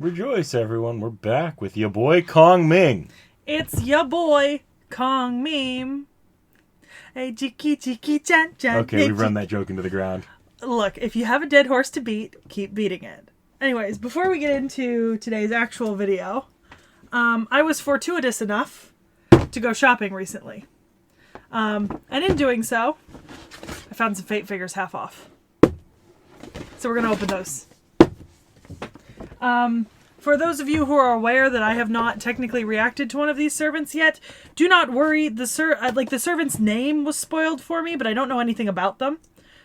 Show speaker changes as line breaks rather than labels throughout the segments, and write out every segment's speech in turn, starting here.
Rejoice, everyone. We're back with your boy Kong Ming.
It's your boy, Kong Meme. Hey, jiki jiki chan chan.
Okay, we've run that joke into the ground.
Look, if you have a dead horse to beat, keep beating it. Anyways, before we get into today's actual video, I was fortuitous enough to go shopping recently. And in doing so, I found some Fate figures half off. So we're going to open those. For those of you who are aware that I have not technically reacted to one of these servants yet, do not worry. The servant's name was spoiled for me, but I don't know anything about them.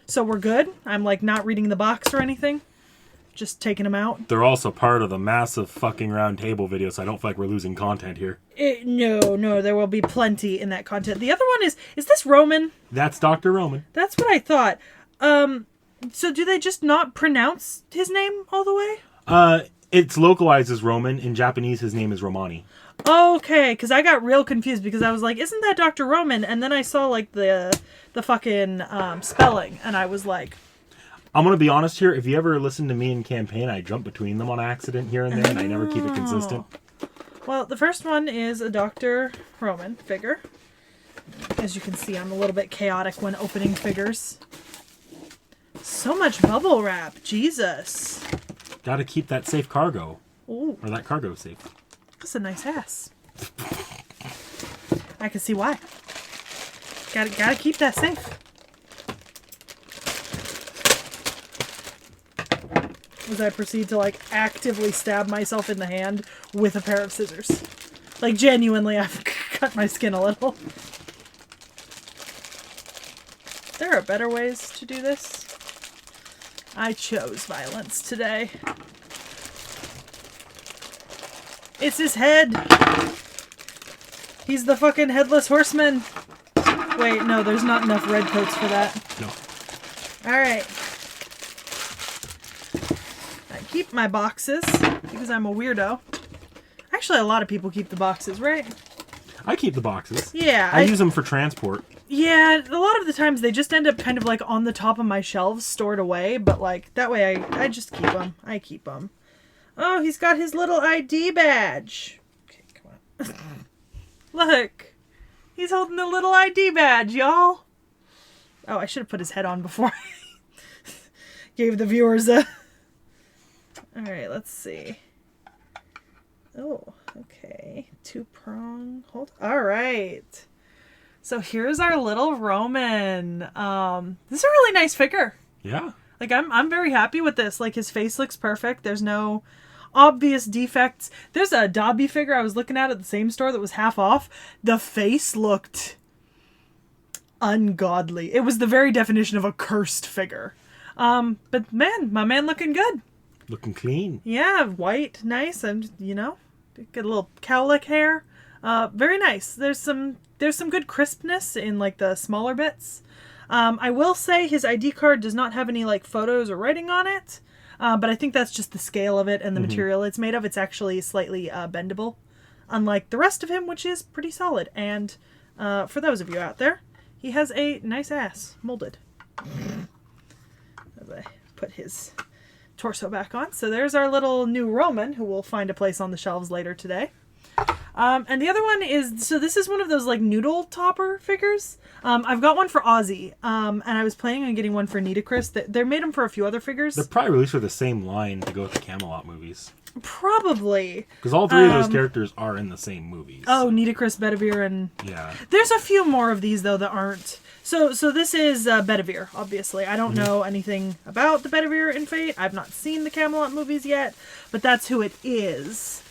So we're good. I'm not reading the box or anything. Just taking them out.
They're also part of the massive fucking round table video, so I don't feel like we're losing content here.
No, there will be plenty in that content. The other one is this Roman?
That's Dr. Roman.
That's what I thought. So do they just not pronounce his name all the way?
It's localized as Roman. In Japanese, his name is Romani.
Okay, because I got real confused because I was like, isn't that Dr. Roman? And then I saw the fucking spelling, and I was like...
I'm going to be honest here. If you ever listen to me in campaign, I jump between them on accident here and there, and I never keep it consistent.
Well, the first one is a Dr. Roman figure. As you can see, I'm a little bit chaotic when opening figures. So much bubble wrap. Jesus.
Gotta keep that safe cargo.
Ooh.
Or that cargo safe.
That's a nice ass. I can see why. Gotta keep that safe. As I proceed to actively stab myself in the hand with a pair of scissors. Genuinely, I've cut my skin a little. There are better ways to do this. I chose violence today. It's his head. He's the fucking headless horseman. Wait, no, there's not enough red coats for that.
No.
Alright. I keep my boxes because I'm a weirdo. Actually, a lot of people keep the boxes, right?
I keep the boxes.
Yeah.
I use them for transport.
Yeah, a lot of the times they just end up kind of on the top of my shelves stored away, but that way I just keep them. I keep them. Oh, he's got his little ID badge. Okay, come on. Look. He's holding a little ID badge, y'all. Oh, I should have put his head on before I gave the viewers a... Alright, let's see. Oh, okay. Two-prong. Hold. Alright. So here's our little Roman. This is a really nice figure.
Yeah.
I'm very happy with this. His face looks perfect. There's no obvious defects. There's a Dobby figure I was looking at the same store that was half off. The face looked ungodly. It was the very definition of a cursed figure. But man, my man looking good.
Looking clean.
Yeah, white, nice, and get a little cowlick hair. Very nice. There's some good crispness in the smaller bits. I will say his ID card does not have any photos or writing on it. But I think that's just the scale of it and the material it's made of. It's actually slightly bendable. Unlike the rest of him, which is pretty solid. And for those of you out there, he has a nice ass molded. As I put his torso back on. So there's our little new Roman, who will find a place on the shelves later today. And the other one is, so this is one of those noodle topper figures. I've got one for Ozzy, and I was planning on getting one for Nitocris. They made them for a few other figures.
They're probably released for the same line to go with the Camelot movies.
Probably.
Because all three of those characters are in the same movies.
Oh, Nitocris, Bedivere, and...
Yeah.
There's a few more of these, though, that aren't... So this is Bedivere, obviously. I don't know anything about the Bedivere in Fate. I've not seen the Camelot movies yet, but that's who it is.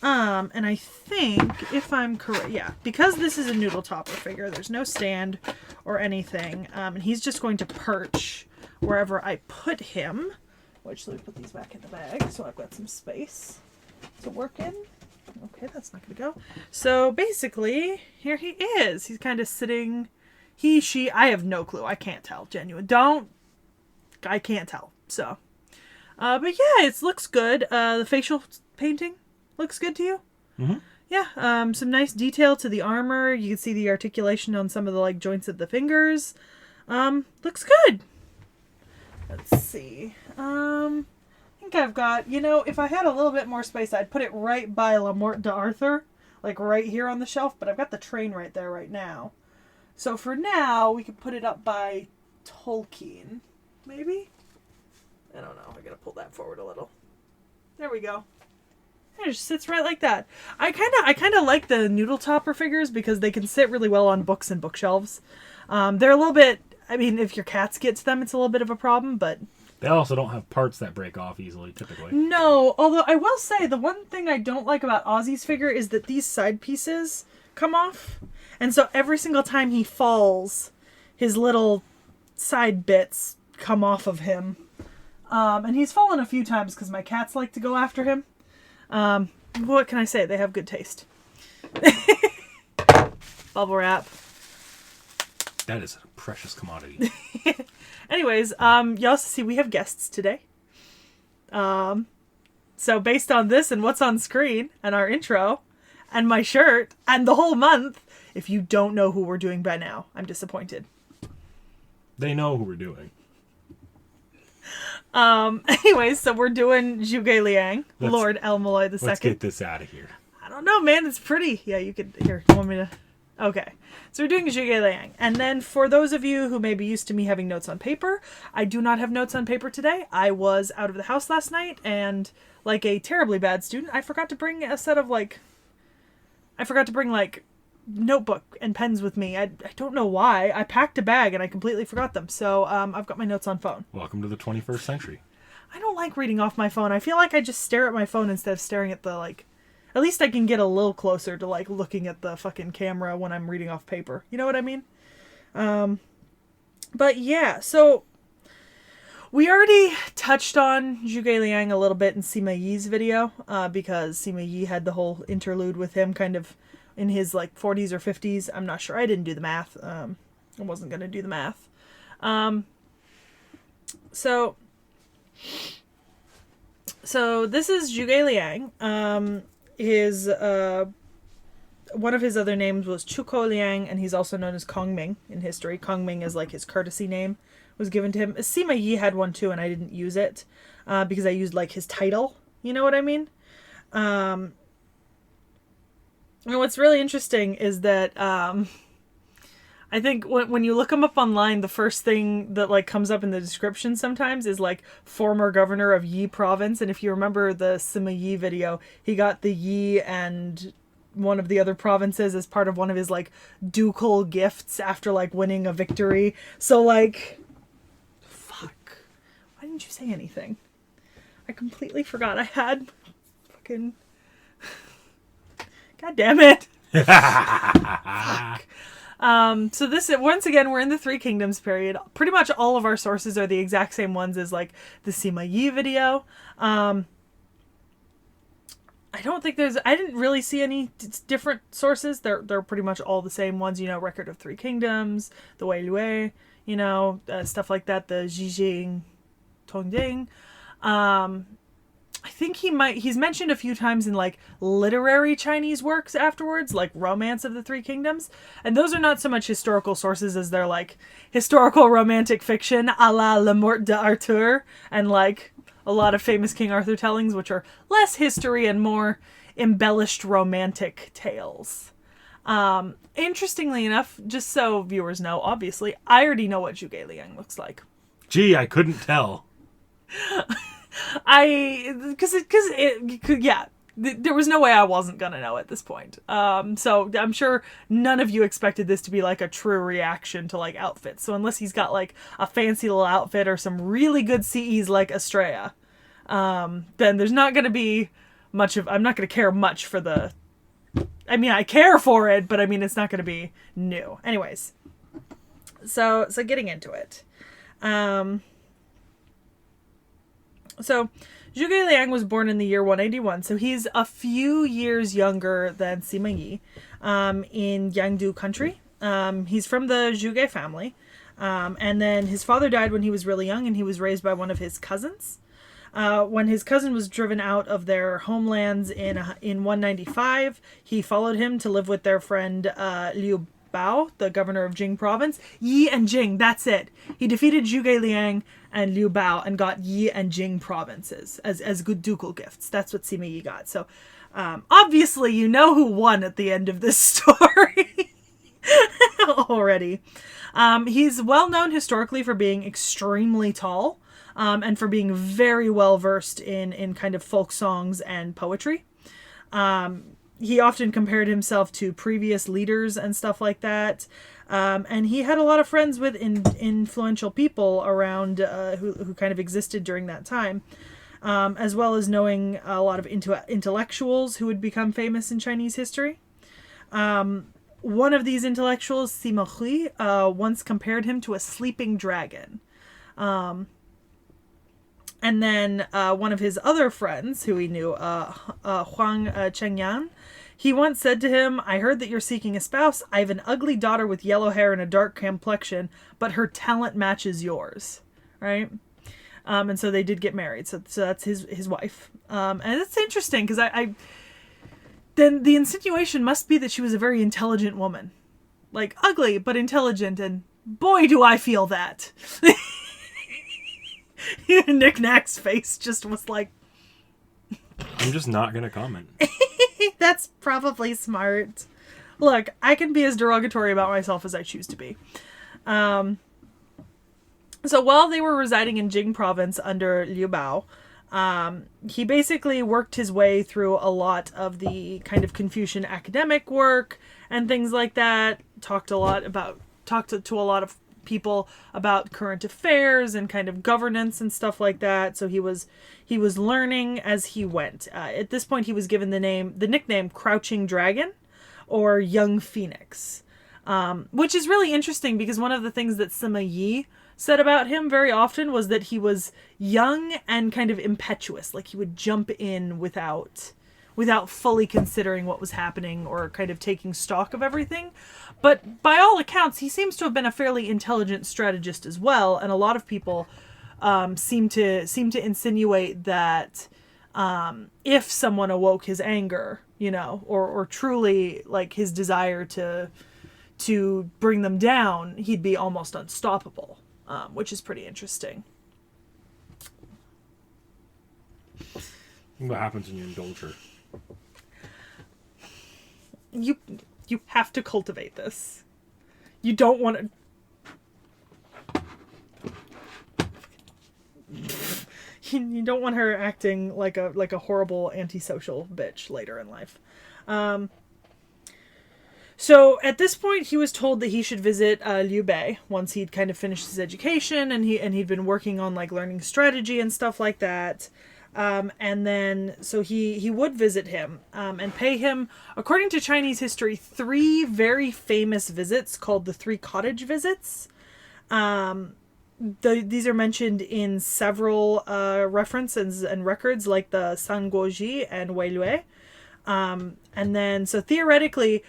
And I think, if I'm correct, yeah, because this is a noodle topper figure, there's no stand or anything, and he's just going to perch wherever I put him, which, let me put these back in the bag, so I've got some space to work in. Okay, that's not going to go. So, basically, here he is. He's kind of sitting, he, she, I have no clue. I can't tell, genuine. I can't tell, so. But yeah, it looks good. The facial painting looks good to you?
Mm-hmm.
Yeah, some nice detail to the armor. You can see the articulation on some of the joints of the fingers. Looks good. Let's see. think I've got, you know, if I had a little bit more space, I'd put it right by La Morte d'Arthur, like right here on the shelf, but I've got the train right there right now. So for now, we could put it up by Tolkien, maybe? I don't know. I gotta pull that forward a little. There we go. It just sits right like that. I kind of like the noodle topper figures because they can sit really well on books and bookshelves. They're a little bit, I mean, if your cats get to them, it's a little bit of a problem, but...
They also don't have parts that break off easily, typically.
No, although I will say the one thing I don't like about Ozzy's figure is that these side pieces come off. And so every single time he falls, his little side bits come off of him. And he's fallen a few times because my cats like to go after him. What can I say? They have good taste. Bubble wrap.
That is a precious commodity.
Anyways, you also see we have guests today. So based on this and what's on screen and our intro and my shirt and the whole month, if you don't know who we're doing by now, I'm disappointed.
They know who we're doing.
Anyways, so we're doing Zhuge Liang, Lord el-melloi II.
Let's get this out of here.
I don't know, man. It's pretty. Yeah, you could... Here, you want me to... Okay. So we're doing Zhuge Liang. And then for those of you who may be used to me having notes on paper, I do not have notes on paper today. I was out of the house last night, and like a terribly bad student, I forgot to bring a set of, like... I forgot to bring, like, notebook and pens with me. I don't know why. I packed a bag, and I completely forgot them. So I've got my notes on phone.
Welcome to the 21st century.
I don't like reading off my phone. I feel like I just stare at my phone instead of staring at the, like... At least I can get a little closer to, like, looking at the fucking camera when I'm reading off paper. You know what I mean? But, yeah, so... We already touched on Zhuge Liang a little bit in Sima Yi's video, because Sima Yi had the whole interlude with him kind of in his, like, 40s or 50s. I'm not sure. I didn't do the math. I wasn't going to do the math. So this is Zhuge Liang. One of his other names was Zhuge Liang, and he's also known as Kongming in history. Kongming is like his courtesy name was given to him. Sima Yi had one too, and I didn't use it because I used like his title. You know what I mean? And what's really interesting is that I think when you look him up online, the first thing that like comes up in the description sometimes is like former governor of Yi province. And if you remember the Sima Yi video, he got the Yi and one of the other provinces as part of one of his like ducal gifts after like winning a victory. So like, fuck, why didn't you say anything? I completely forgot I had fucking, god damn it. Fuck. So this, once again, we're in the Three Kingdoms period. Pretty much all of our sources are the exact same ones as like the Sima Yi video. I didn't really see any different sources. They're pretty much all the same ones, you know, Record of Three Kingdoms, the el-melloi, you know, stuff like that, the Zhijing Tongding. I think he's mentioned a few times in like literary Chinese works afterwards, like Romance of the Three Kingdoms. And those are not so much historical sources as they're like historical romantic fiction a la La Morte d'Arthur and like a lot of famous King Arthur tellings, which are less history and more embellished romantic tales. Interestingly enough, just so viewers know, obviously, I already know what Zhuge Liang looks like.
Gee, I couldn't tell.
There was no way I wasn't gonna know at this point. So I'm sure none of you expected this to be like a true reaction to like outfits. So unless he's got like a fancy little outfit or some really good CEs like Estrella, then there's not gonna be much of. I'm not gonna care much for the. I mean, I care for it, but I mean, it's not gonna be new. Anyways, so getting into it. So, Zhuge Liang was born in the year 181, so he's a few years younger than Sima Yi, in Yangdu country. He's from the Zhuge family, and then his father died when he was really young, and he was raised by one of his cousins. When his cousin was driven out of their homelands in 195, he followed him to live with their friend Liu Bao, the governor of Jing province. Yi and Jing, that's it. He defeated Zhuge Liang and Liu Bao and got Yi and Jing provinces as good ducal gifts. That's what Sima Yi got. So obviously you know who won at the end of this story already. He's well known historically for being extremely tall and for being very well versed in kind of folk songs and poetry. He often compared himself to previous leaders and stuff like that. And he had a lot of friends with influential people around who kind of existed during that time, as well as knowing a lot of intellectuals who would become famous in Chinese history. One of these intellectuals, Sekhie, once compared him to a sleeping dragon. And then one of his other friends, who he knew, Huang Chengyan, he once said to him, "I heard that you're seeking a spouse. I have an ugly daughter with yellow hair and a dark complexion, but her talent matches yours." Right? And so they did get married. So that's his wife. And it's interesting because then the insinuation must be that she was a very intelligent woman. Like, ugly, but intelligent, and boy, do I feel that. Nick Nack's face just was like...
I'm just not going to comment.
That's probably smart. Look, I can be as derogatory about myself as I choose to be. So while they were residing in Jing province under Liu Bao, he basically worked his way through a lot of the kind of Confucian academic work and things like that. Talked to a lot of people about current affairs and kind of governance and stuff like that. So he was learning as he went. At this point, he was given the nickname Crouching Dragon or Young Phoenix, which is really interesting because one of the things that Sima Yi said about him very often was that he was young and kind of impetuous. Like he would jump in without fully considering what was happening or kind of taking stock of everything. But by all accounts, he seems to have been a fairly intelligent strategist as well. And a lot of people seem to insinuate that if someone awoke his anger, or truly like his desire to bring them down, he'd be almost unstoppable, which is pretty interesting.
What happens when you indulge her?
You have to cultivate this. You don't want to... You don't want her acting like a horrible antisocial bitch later in life. So at this point, he was told that he should visit Liu Bei once he'd kind of finished his education and he'd been working on like learning strategy and stuff like that. And then, so he would visit him and pay him, according to Chinese history, 3 very famous visits called the 3 cottage visits. These are mentioned in several references and records, like the Sanguoji and Weilue. And then, so theoretically,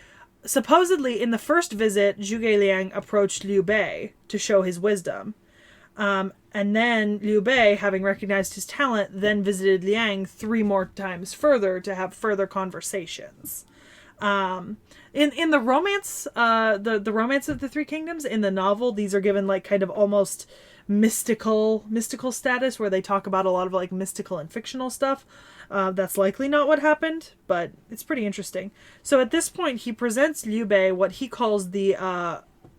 supposedly in the first visit, Zhuge Liang approached Liu Bei to show his wisdom. And then Liu Bei, having recognized his talent, then visited Liang 3 more times further to have further conversations. In the romance, the Romance of the 3 Kingdoms, in the novel, these are given like kind of almost mystical status, where they talk about a lot of like mystical and fictional stuff. That's likely not what happened, but it's pretty interesting. So at this point, he presents Liu Bei what he calls the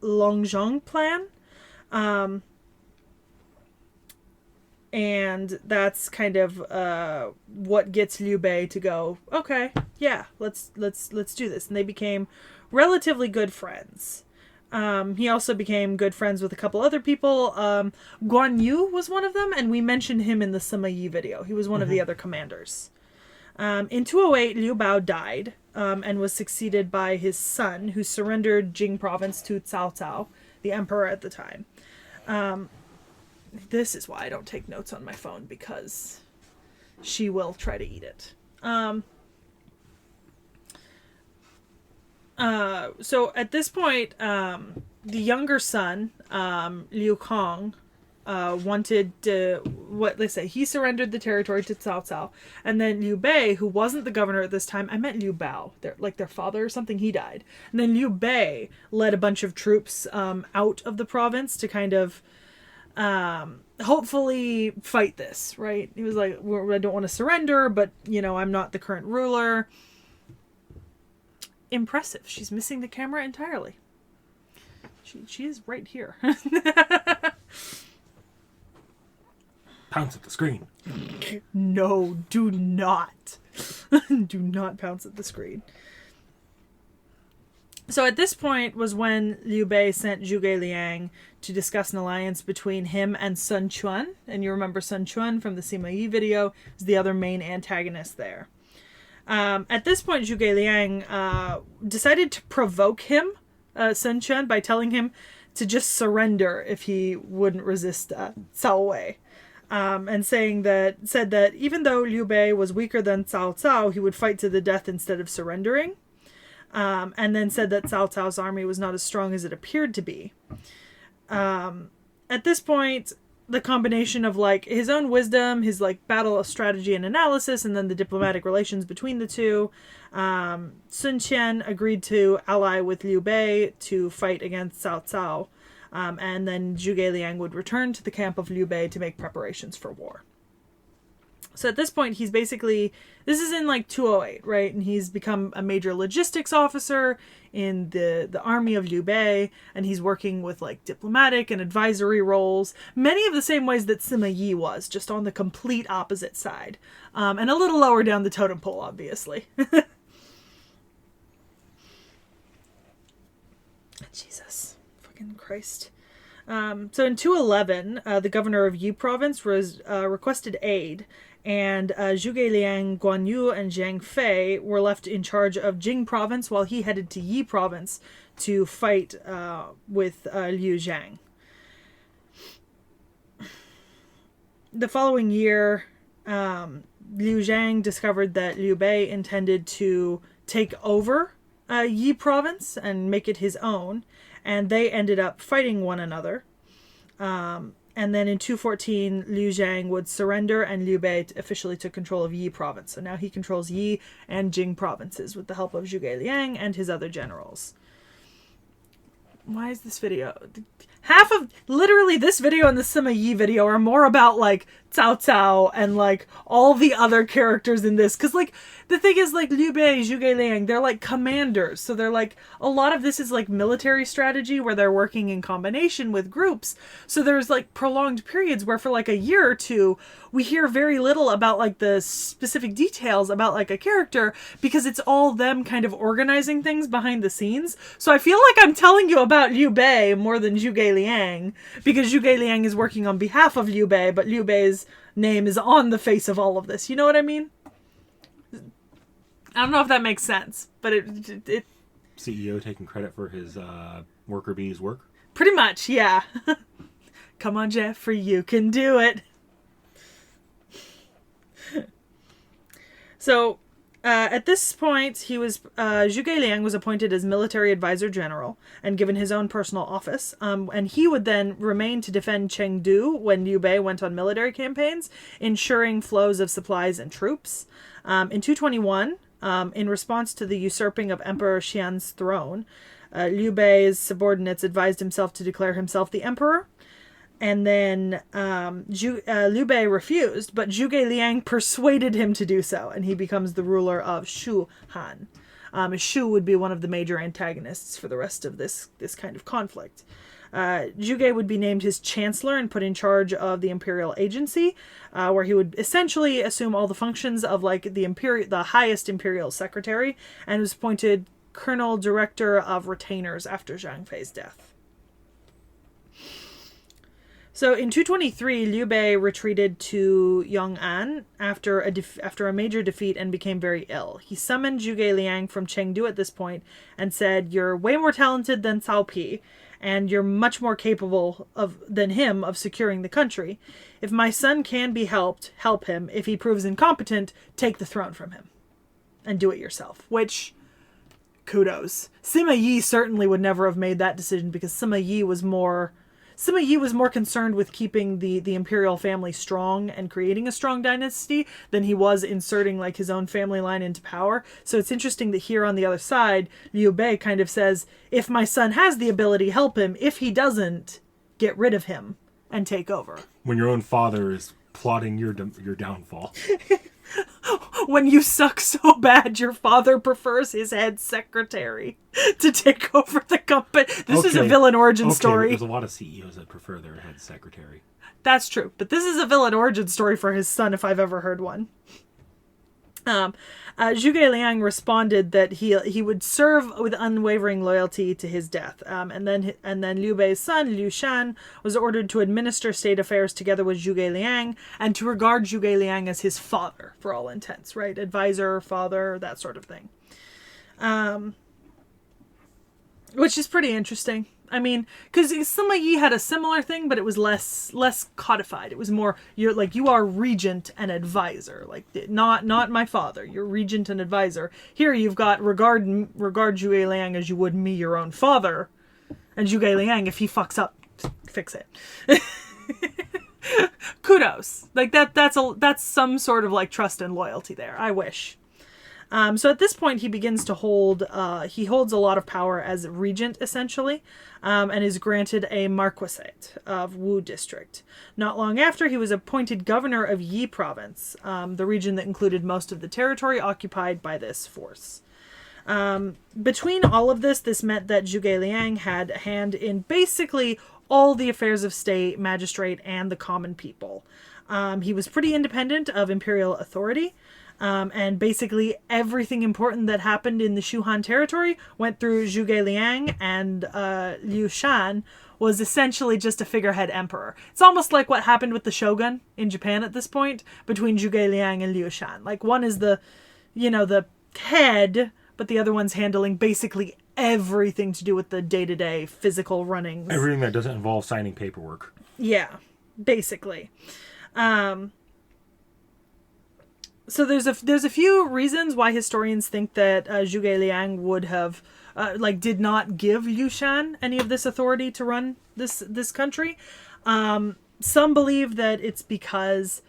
Longzhong plan. And that's kind of what gets Liu Bei to go, okay, yeah, let's do this. And they became relatively good friends. He also became good friends with a couple other people. Guan Yu was one of them, and we mentioned him in the Sima Yi video. He was one of the other commanders. In 208, Liu Bao died and was succeeded by his son, who surrendered Jing province to Cao Cao, the emperor at the time. This is why I don't take notes on my phone, because she will try to eat it. So at this point, the younger son, Liu Kong, wanted to, what they say, he surrendered the territory to Cao Cao, and then Liu Bei, who wasn't the governor at this time, I meant Liu Bao, their father or something, he died, and then Liu Bei led a bunch of troops out of the province to kind of hopefully fight this, right? He was like, I don't want to surrender, but I'm not the current ruler. Impressive. She's missing the camera entirely. She is right here.
Pounce at the screen.
No, do not. Do not pounce at the screen. So at this point was when Liu Bei sent Zhuge Liang to discuss an alliance between him and Sun Quan. And you remember Sun Quan from the Sima Yi video is the other main antagonist there. At this point, Zhuge Liang decided to provoke him, Sun Quan, by telling him to just surrender if he wouldn't resist Cao Wei. And said that even though Liu Bei was weaker than Cao Cao, he would fight to the death instead of surrendering. And then said that Cao Cao's army was not as strong as it appeared to be. At this point, the combination of his own wisdom, his battle strategy and analysis, and then the diplomatic relations between the two, Sun Qian agreed to ally with Liu Bei to fight against Cao Cao. And then Zhuge Liang would return to the camp of Liu Bei to make preparations for war. So at this point, he's basically, this is in 208, right? And he's become a major logistics officer in the army of Liu Bei, and he's working with diplomatic and advisory roles, many of the same ways that Sima Yi was, just on the complete opposite side. And a little lower down the totem pole, obviously. Jesus. Fucking Christ. So in 211, the governor of Yi province requested aid, and Zhuge Liang, Guan Yu, and Zhang Fei were left in charge of Jing province while he headed to Yi province to fight with Liu Zhang. The following year, Liu Zhang discovered that Liu Bei intended to take over Yi province and make it his own, and they ended up fighting one another. And then in 214, Liu Zhang would surrender, and Liu Bei officially took control of Yi province. So now he controls Yi and Jing provinces with the help of Zhuge Liang and his other generals. Why is this video? Half of, literally this video and the Sima Yi video are more about Cao Cao and all the other characters in this. Cause the thing is Liu Bei, Zhuge Liang, they're commanders. So they're a lot of this is military strategy where they're working in combination with groups. So there's prolonged periods where for a year or two, we hear very little about the specific details about a character because it's all them kind of organizing things behind the scenes. So I feel like I'm telling you about Liu Bei more than Zhuge Liang because Zhuge Liang is working on behalf of Liu Bei, but Liu Bei's name is on the face of all of this. You know what I mean? I don't know if that makes sense, but it
CEO taking credit for his worker bee's work?
Pretty much, yeah. Come on, Jeffrey, you can do it. So, at this point, Zhuge Liang was appointed as military advisor general and given his own personal office. And he would then remain to defend Chengdu when Liu Bei went on military campaigns, ensuring flows of supplies and troops. In 221, in response to the usurping of Emperor Xian's throne, Liu Bei's subordinates advised himself to declare himself the emperor. And then Liu Bei refused, but Zhuge Liang persuaded him to do so, and he becomes the ruler of Shu Han. Shu would be one of the major antagonists for the rest of this kind of conflict. Zhuge would be named his chancellor and put in charge of the imperial agency, where he would essentially assume all the functions of the highest imperial secretary, and was appointed colonel director of retainers after Zhang Fei's death. So in 223, Liu Bei retreated to Yong'an after a major defeat and became very ill. He summoned Zhuge Liang from Chengdu at this point and said, "You're way more talented than Cao Pi, and you're much more capable than him of securing the country. If my son can be helped, help him. If he proves incompetent, take the throne from him and do it yourself." Which, kudos. Sima Yi certainly would never have made that decision because Sima Yi was more Sima Yi was more concerned with keeping the imperial family strong and creating a strong dynasty than he was inserting like his own family line into power. So it's interesting that here on the other side, Liu Bei kind of says, if my son has the ability, help him. If he doesn't, get rid of him and take over.
When your own father is plotting your downfall.
When you suck so bad, your father prefers his head secretary to take over the company. This is a villain origin story.
There's a lot of CEOs that prefer their head secretary.
That's true. But this is a villain origin story for his son, if I've ever heard one. Zhuge Liang responded that he would serve with unwavering loyalty to his death. And then Liu Bei's son, Liu Shan, was ordered to administer state affairs together with Zhuge Liang and to regard Zhuge Liang as his father for all intents, right? Advisor, father, that sort of thing. Which is pretty interesting. I mean, because Sima Yi had a similar thing, but it was less codified. It was more, you are regent and advisor, like not my father. You're regent and advisor. Here you've got regard Zhuge Liang as you would me, your own father, and Zhuge Liang, if he fucks up, fix it. Kudos, like that's some sort of like trust and loyalty there. I wish. So at this point, he begins to holds a lot of power as regent, essentially, and is granted a marquisate of Wu district. Not long after, he was appointed governor of Yi province, the region that included most of the territory occupied by this force. Between all of this meant that Zhuge Liang had a hand in basically all the affairs of state, magistrate, and the common people. He was pretty independent of imperial authority. And basically everything important that happened in the Shu Han territory went through Zhuge Liang, and Liu Shan was essentially just a figurehead emperor. It's almost like what happened with the shogun in Japan at this point between Zhuge Liang and Liu Shan. Like one is the head, but the other one's handling basically everything to do with the day-to-day physical runnings.
Everything that doesn't involve signing paperwork.
Yeah, basically. So there's a few reasons why historians think that Zhuge Liang would have did not give Liu Shan any of this authority to run this country. Some believe that it's because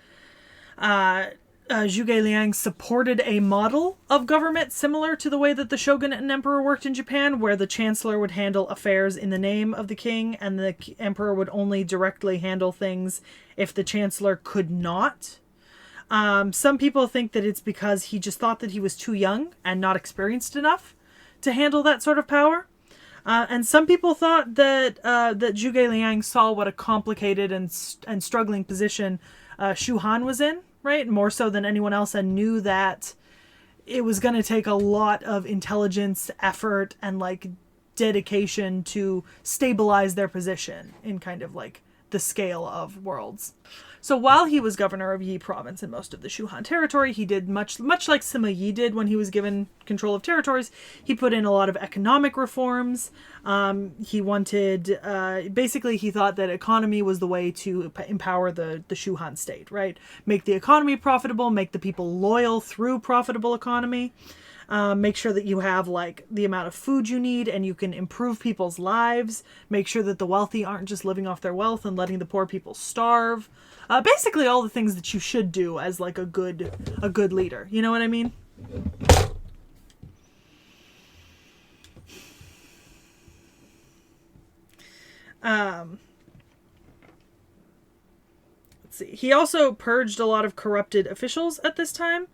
Zhuge Liang supported a model of government similar to the way that the shogunate and emperor worked in Japan, where the chancellor would handle affairs in the name of the king, and the emperor would only directly handle things if the chancellor could not. Some people think that it's because he just thought that he was too young and not experienced enough to handle that sort of power. And some people thought that Zhuge Liang saw what a complicated and struggling position Shu Han was in, right? More so than anyone else, and knew that it was going to take a lot of intelligence, effort, and dedication to stabilize their position in kind of the scale of worlds. So while he was governor of Yi province and most of the Shu Han territory, he did much like Sima Yi did when he was given control of territories. He put in a lot of economic reforms. He wanted, basically he thought that economy was the way to empower the Shu Han state, right? Make the economy profitable, make the people loyal through profitable economy. Make sure that you have the amount of food you need and you can improve people's lives. Make sure that the wealthy aren't just living off their wealth and letting the poor people starve. Basically all the things that you should do as a good leader. You know what I mean? Let's see. He also purged a lot of corrupted officials at this time.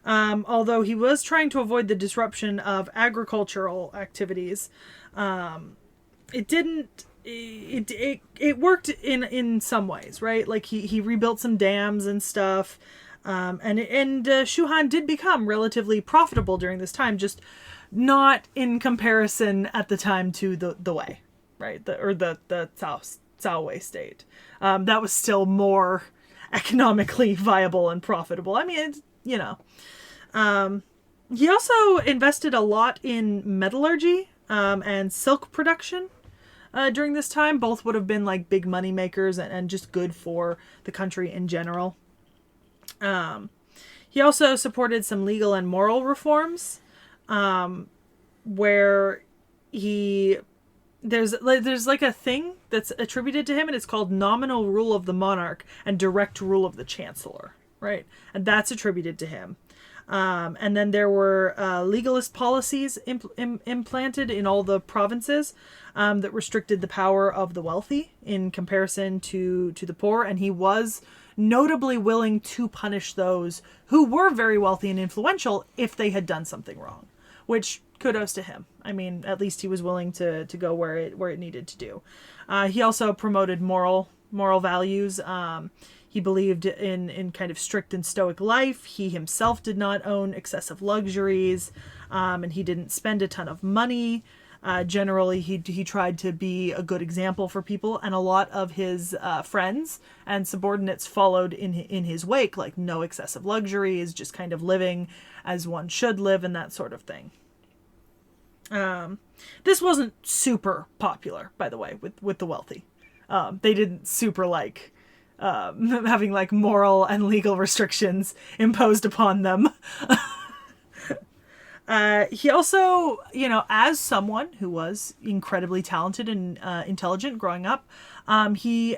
Although he was trying to avoid the disruption of agricultural activities, it worked in some ways, right? He rebuilt some dams and stuff, and Shu Han did become relatively profitable during this time, just not in comparison at the time to the Wei, right? The Cao Wei state. That was still more economically viable and profitable. I mean, he also invested a lot in metallurgy and silk production during this time. Both would have been big money makers and just good for the country in general. He also supported some legal and moral reforms, where he there's like a thing that's attributed to him, and it's called nominal rule of the monarch and direct rule of the chancellor, right? And that's attributed to him. And then there were legalist policies implanted in all the provinces that restricted the power of the wealthy in comparison to the poor. And he was notably willing to punish those who were very wealthy and influential if they had done something wrong, which kudos to him. I mean, at least he was willing to go where it needed to do. He also promoted moral values. He believed in kind of strict and stoic life. He himself did not own excessive luxuries, and he didn't spend a ton of money. Generally, he tried to be a good example for people, and a lot of his friends and subordinates followed in his wake, like no excessive luxuries, just kind of living as one should live and that sort of thing. This wasn't super popular, by the way, with the wealthy. They didn't super like having like moral and legal restrictions imposed upon them. He also, as someone who was incredibly talented and intelligent growing up, he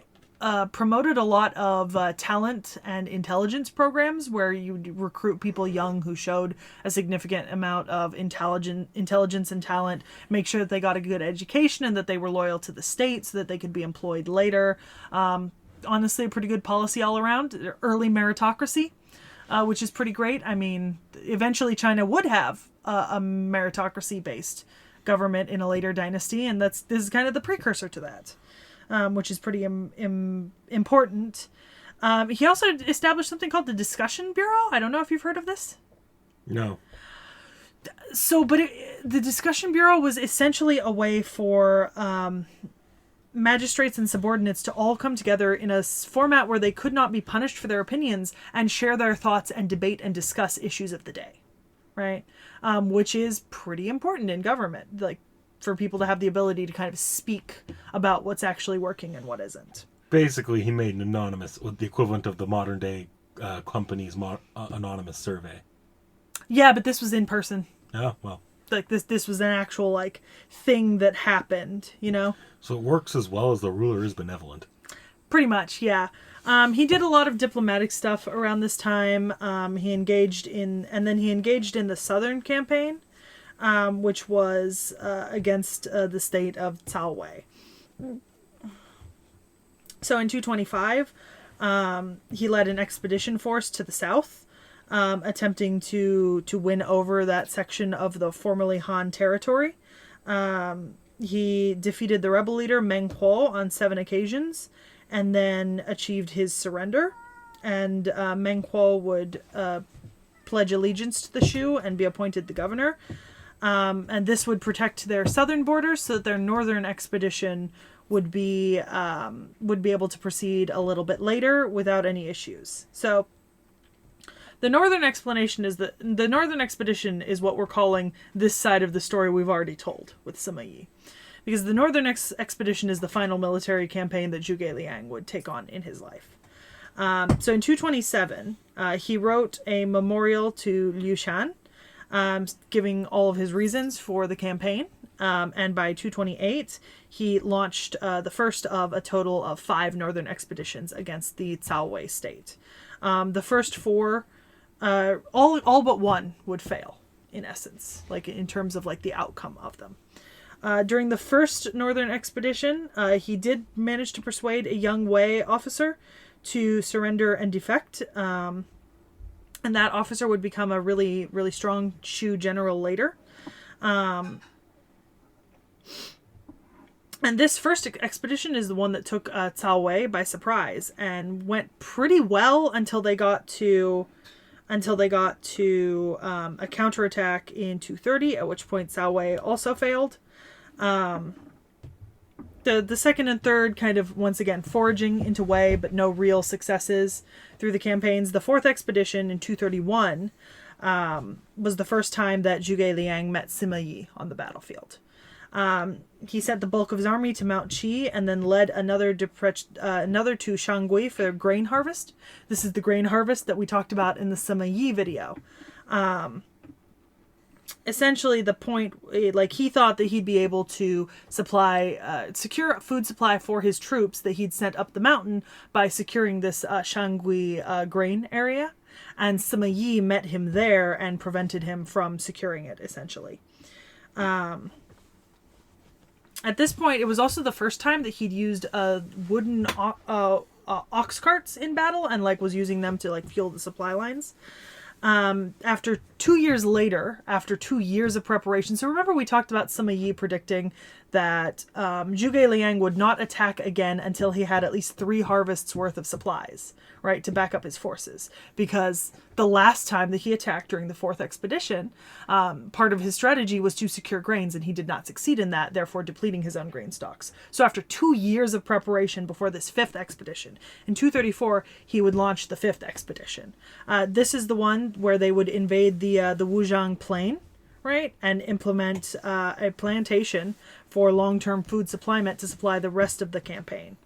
promoted a lot of talent and intelligence programs where you recruit people young who showed a significant amount of intelligence and talent, make sure that they got a good education and that they were loyal to the state so that they could be employed later. Honestly, a pretty good policy all around. Early meritocracy, which is pretty great. I mean, eventually China would have a meritocracy-based government in a later dynasty, and this is kind of the precursor to that, which is pretty important. He also established something called the Discussion Bureau. I don't know if you've heard of this.
No.
So, but the Discussion Bureau was essentially a way for magistrates and subordinates to all come together in a format where they could not be punished for their opinions and share their thoughts and debate and discuss issues of the day, right? Which is pretty important in government, like for people to have the ability to kind of speak about what's actually working and what isn't.
Basically, he made an anonymous, with the equivalent of the modern day company's anonymous survey.
Yeah, but this was in person.
Oh, well.
Like this was an actual like thing that happened,
So it works as well as the ruler is benevolent.
Pretty much, yeah. He did a lot of diplomatic stuff around this time. He engaged in the Southern Campaign, which was against the state of T.H.E. So in 225, he led an expedition force to the south, attempting to win over that section of the formerly Han territory. He defeated the rebel leader Meng Huo on 7 occasions, and then achieved his surrender. And Meng Huo would pledge allegiance to the Shu and be appointed the governor. And this would protect their southern borders so that their northern expedition would be able to proceed a little bit later without any issues. So the northern expedition is what we're calling this side of the story we've already told with Sima Yi. Because the northern expedition is the final military campaign that Zhuge Liang would take on in his life. So in 227, he wrote a memorial to Liu Shan, giving all of his reasons for the campaign. And by 228, he launched the first of a total of 5 northern expeditions against the Cao state. The first 4, all but one would fail, in essence, like in terms of like the outcome of them. During the first northern expedition, he did manage to persuade a young Wei officer to surrender and defect. And that officer would become a really, really strong Shu general later. And this first expedition is the one that took Cao by surprise and went pretty well until they got to a counterattack in 230, at which point Cao also failed. The second and third kind of, once again, foraging into Wei, but no real successes through the campaigns. The fourth expedition in 231 was the first time that Zhuge Liang met Sima Yi on the battlefield. He sent the bulk of his army to Mount Qi and then led another to Shangui for grain harvest. This is the grain harvest that we talked about in the Sima Yi video. essentially the point, like he thought that he'd be able to secure food supply for his troops that he'd sent up the mountain by securing this Shangui grain area. And Sima Yi met him there and prevented him from securing it, essentially. At this point, it was also the first time that he'd used wooden ox carts in battle and like was using them to like fuel the supply lines. After 2 years later, after 2 years of preparation, so remember we talked about Sima Yi predicting that Zhuge Liang would not attack again until he had at least 3 harvests worth of supplies, right, to back up his forces. Because the last time that he attacked during the 4th expedition, part of his strategy was to secure grains, and he did not succeed in that, therefore depleting his own grain stocks. So after 2 years of preparation before this 5th expedition, in 234, he would launch the 5th expedition. This is the one where they would invade the Wujiang plain, right, and implement a plantation for long-term food supply meant to supply the rest of the campaign.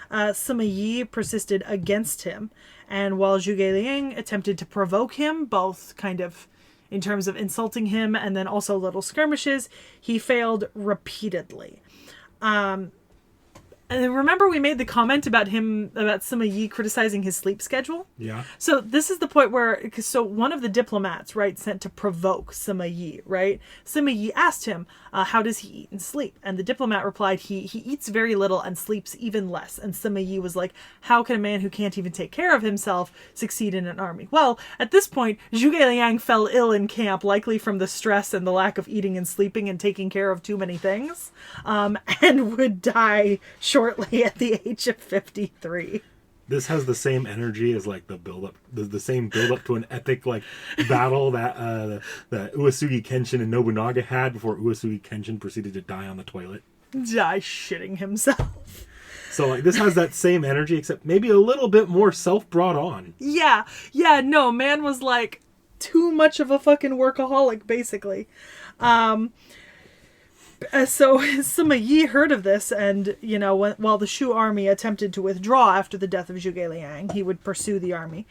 Sima Yi persisted against him, and while Zhuge Liang attempted to provoke him, both kind of in terms of insulting him and then also little skirmishes, he failed repeatedly. And remember we made the comment about Sima Yi criticizing his sleep schedule?
Yeah.
So this is the point where, so one of the diplomats, right, sent to provoke Sima Yi, right? Sima Yi asked him, how does he eat and sleep? And the diplomat replied, he eats very little and sleeps even less. And Sima Yi was like, how can a man who can't even take care of himself succeed in an army? Well, at this point, Zhuge Liang fell ill in camp, likely from the stress and the lack of eating and sleeping and taking care of too many things, and would die shortly at the age of 53.
This has the same energy as like the build up, the same build up to an epic like battle that that Uesugi Kenshin and Nobunaga had before Uesugi Kenshin proceeded to die on the toilet.
Die shitting himself.
So like this has that same energy, except maybe a little bit more self brought on.
Yeah, no, man was like too much of a fucking workaholic, basically. So Sima Yi heard of this, and while the Shu army attempted to withdraw after the death of Zhuge Liang, he would pursue the army.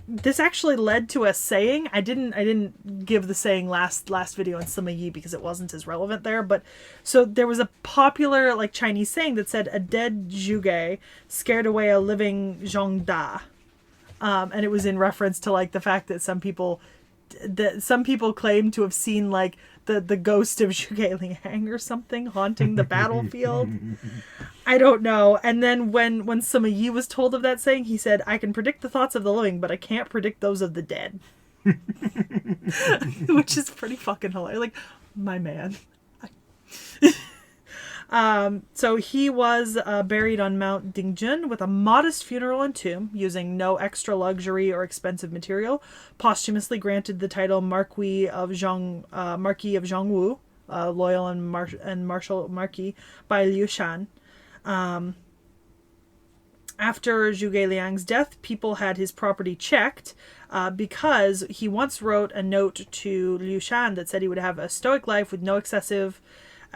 This actually led to a saying. I didn't give the saying last video on Sima Yi because it wasn't as relevant there. But so there was a popular like Chinese saying that said, "A dead Zhuge scared away a living Zhongda," and it was in reference to like the fact that some people claim to have seen like the ghost of Zhuge Liang or something haunting the battlefield. I don't know. And then when Sima Yi was told of that saying, he said, "I can predict the thoughts of the living, but I can't predict those of the dead." Which is pretty fucking hilarious. Like, my man. So he was buried on Mount Dingjun with a modest funeral and tomb, using no extra luxury or expensive material. Posthumously granted the title Marquis of Zhongwu, loyal and martial Marquis, by Liu Shan. After Zhuge Liang's death, people had his property checked because he once wrote a note to Liu Shan that said he would have a stoic life with no excessive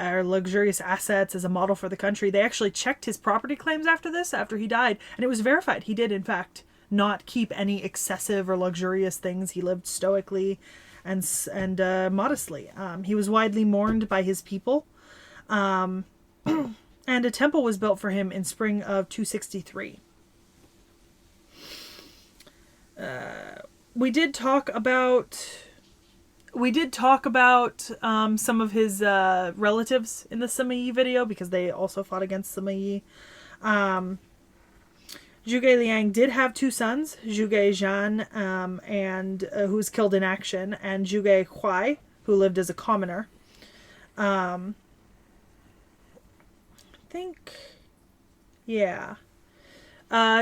or luxurious assets as a model for the country. They actually checked his property claims after he died, and it was verified. He did, in fact, not keep any excessive or luxurious things. He lived stoically and modestly. He was widely mourned by his people, and a temple was built for him in spring of 263. We did talk about some of his relatives in the Sima Yi video because they also fought against Sima Yi. Zhuge Liang did have 2 sons, Zhuge Zhan, who was killed in action, and Zhuge Huai, who lived as a commoner.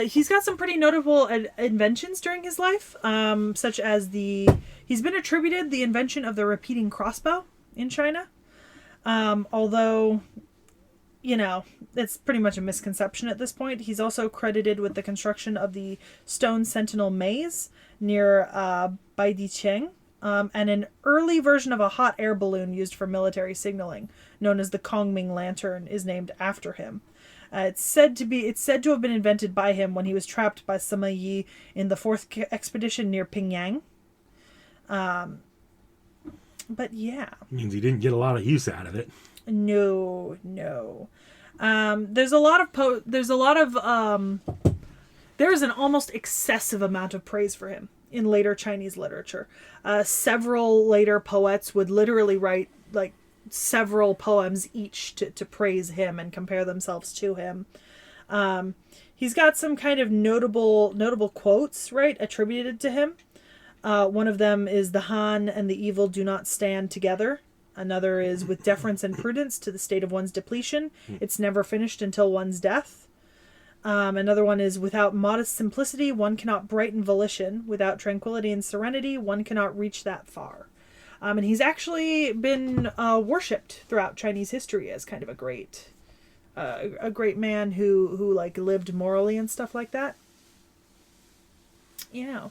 He's got some pretty notable inventions during his life, such as he's been attributed the invention of the repeating crossbow in China. Although, it's pretty much a misconception at this point. He's also credited with the construction of the stone sentinel maze near Baidicheng, and an early version of a hot air balloon used for military signaling, known as the Kongming Lantern, is named after him. It's said to have been invented by him when he was trapped by Sima Yi in the 4th expedition near Pingyang. But yeah.
Means he didn't get a lot of use out of it.
No. There's an almost excessive amount of praise for him in later Chinese literature. Several later poets would literally write like several poems each to praise him and compare themselves to him. He's got some kind of notable quotes, right, attributed to him. One of them is "The Han and the evil do not stand together." Another is "With deference and prudence to the state of one's depletion, it's never finished until one's death." Another one is "Without modest simplicity, one cannot brighten volition. Without tranquility and serenity, one cannot reach that far." And he's actually been worshipped throughout Chinese history as kind of a great man who like lived morally and stuff like that. Yeah.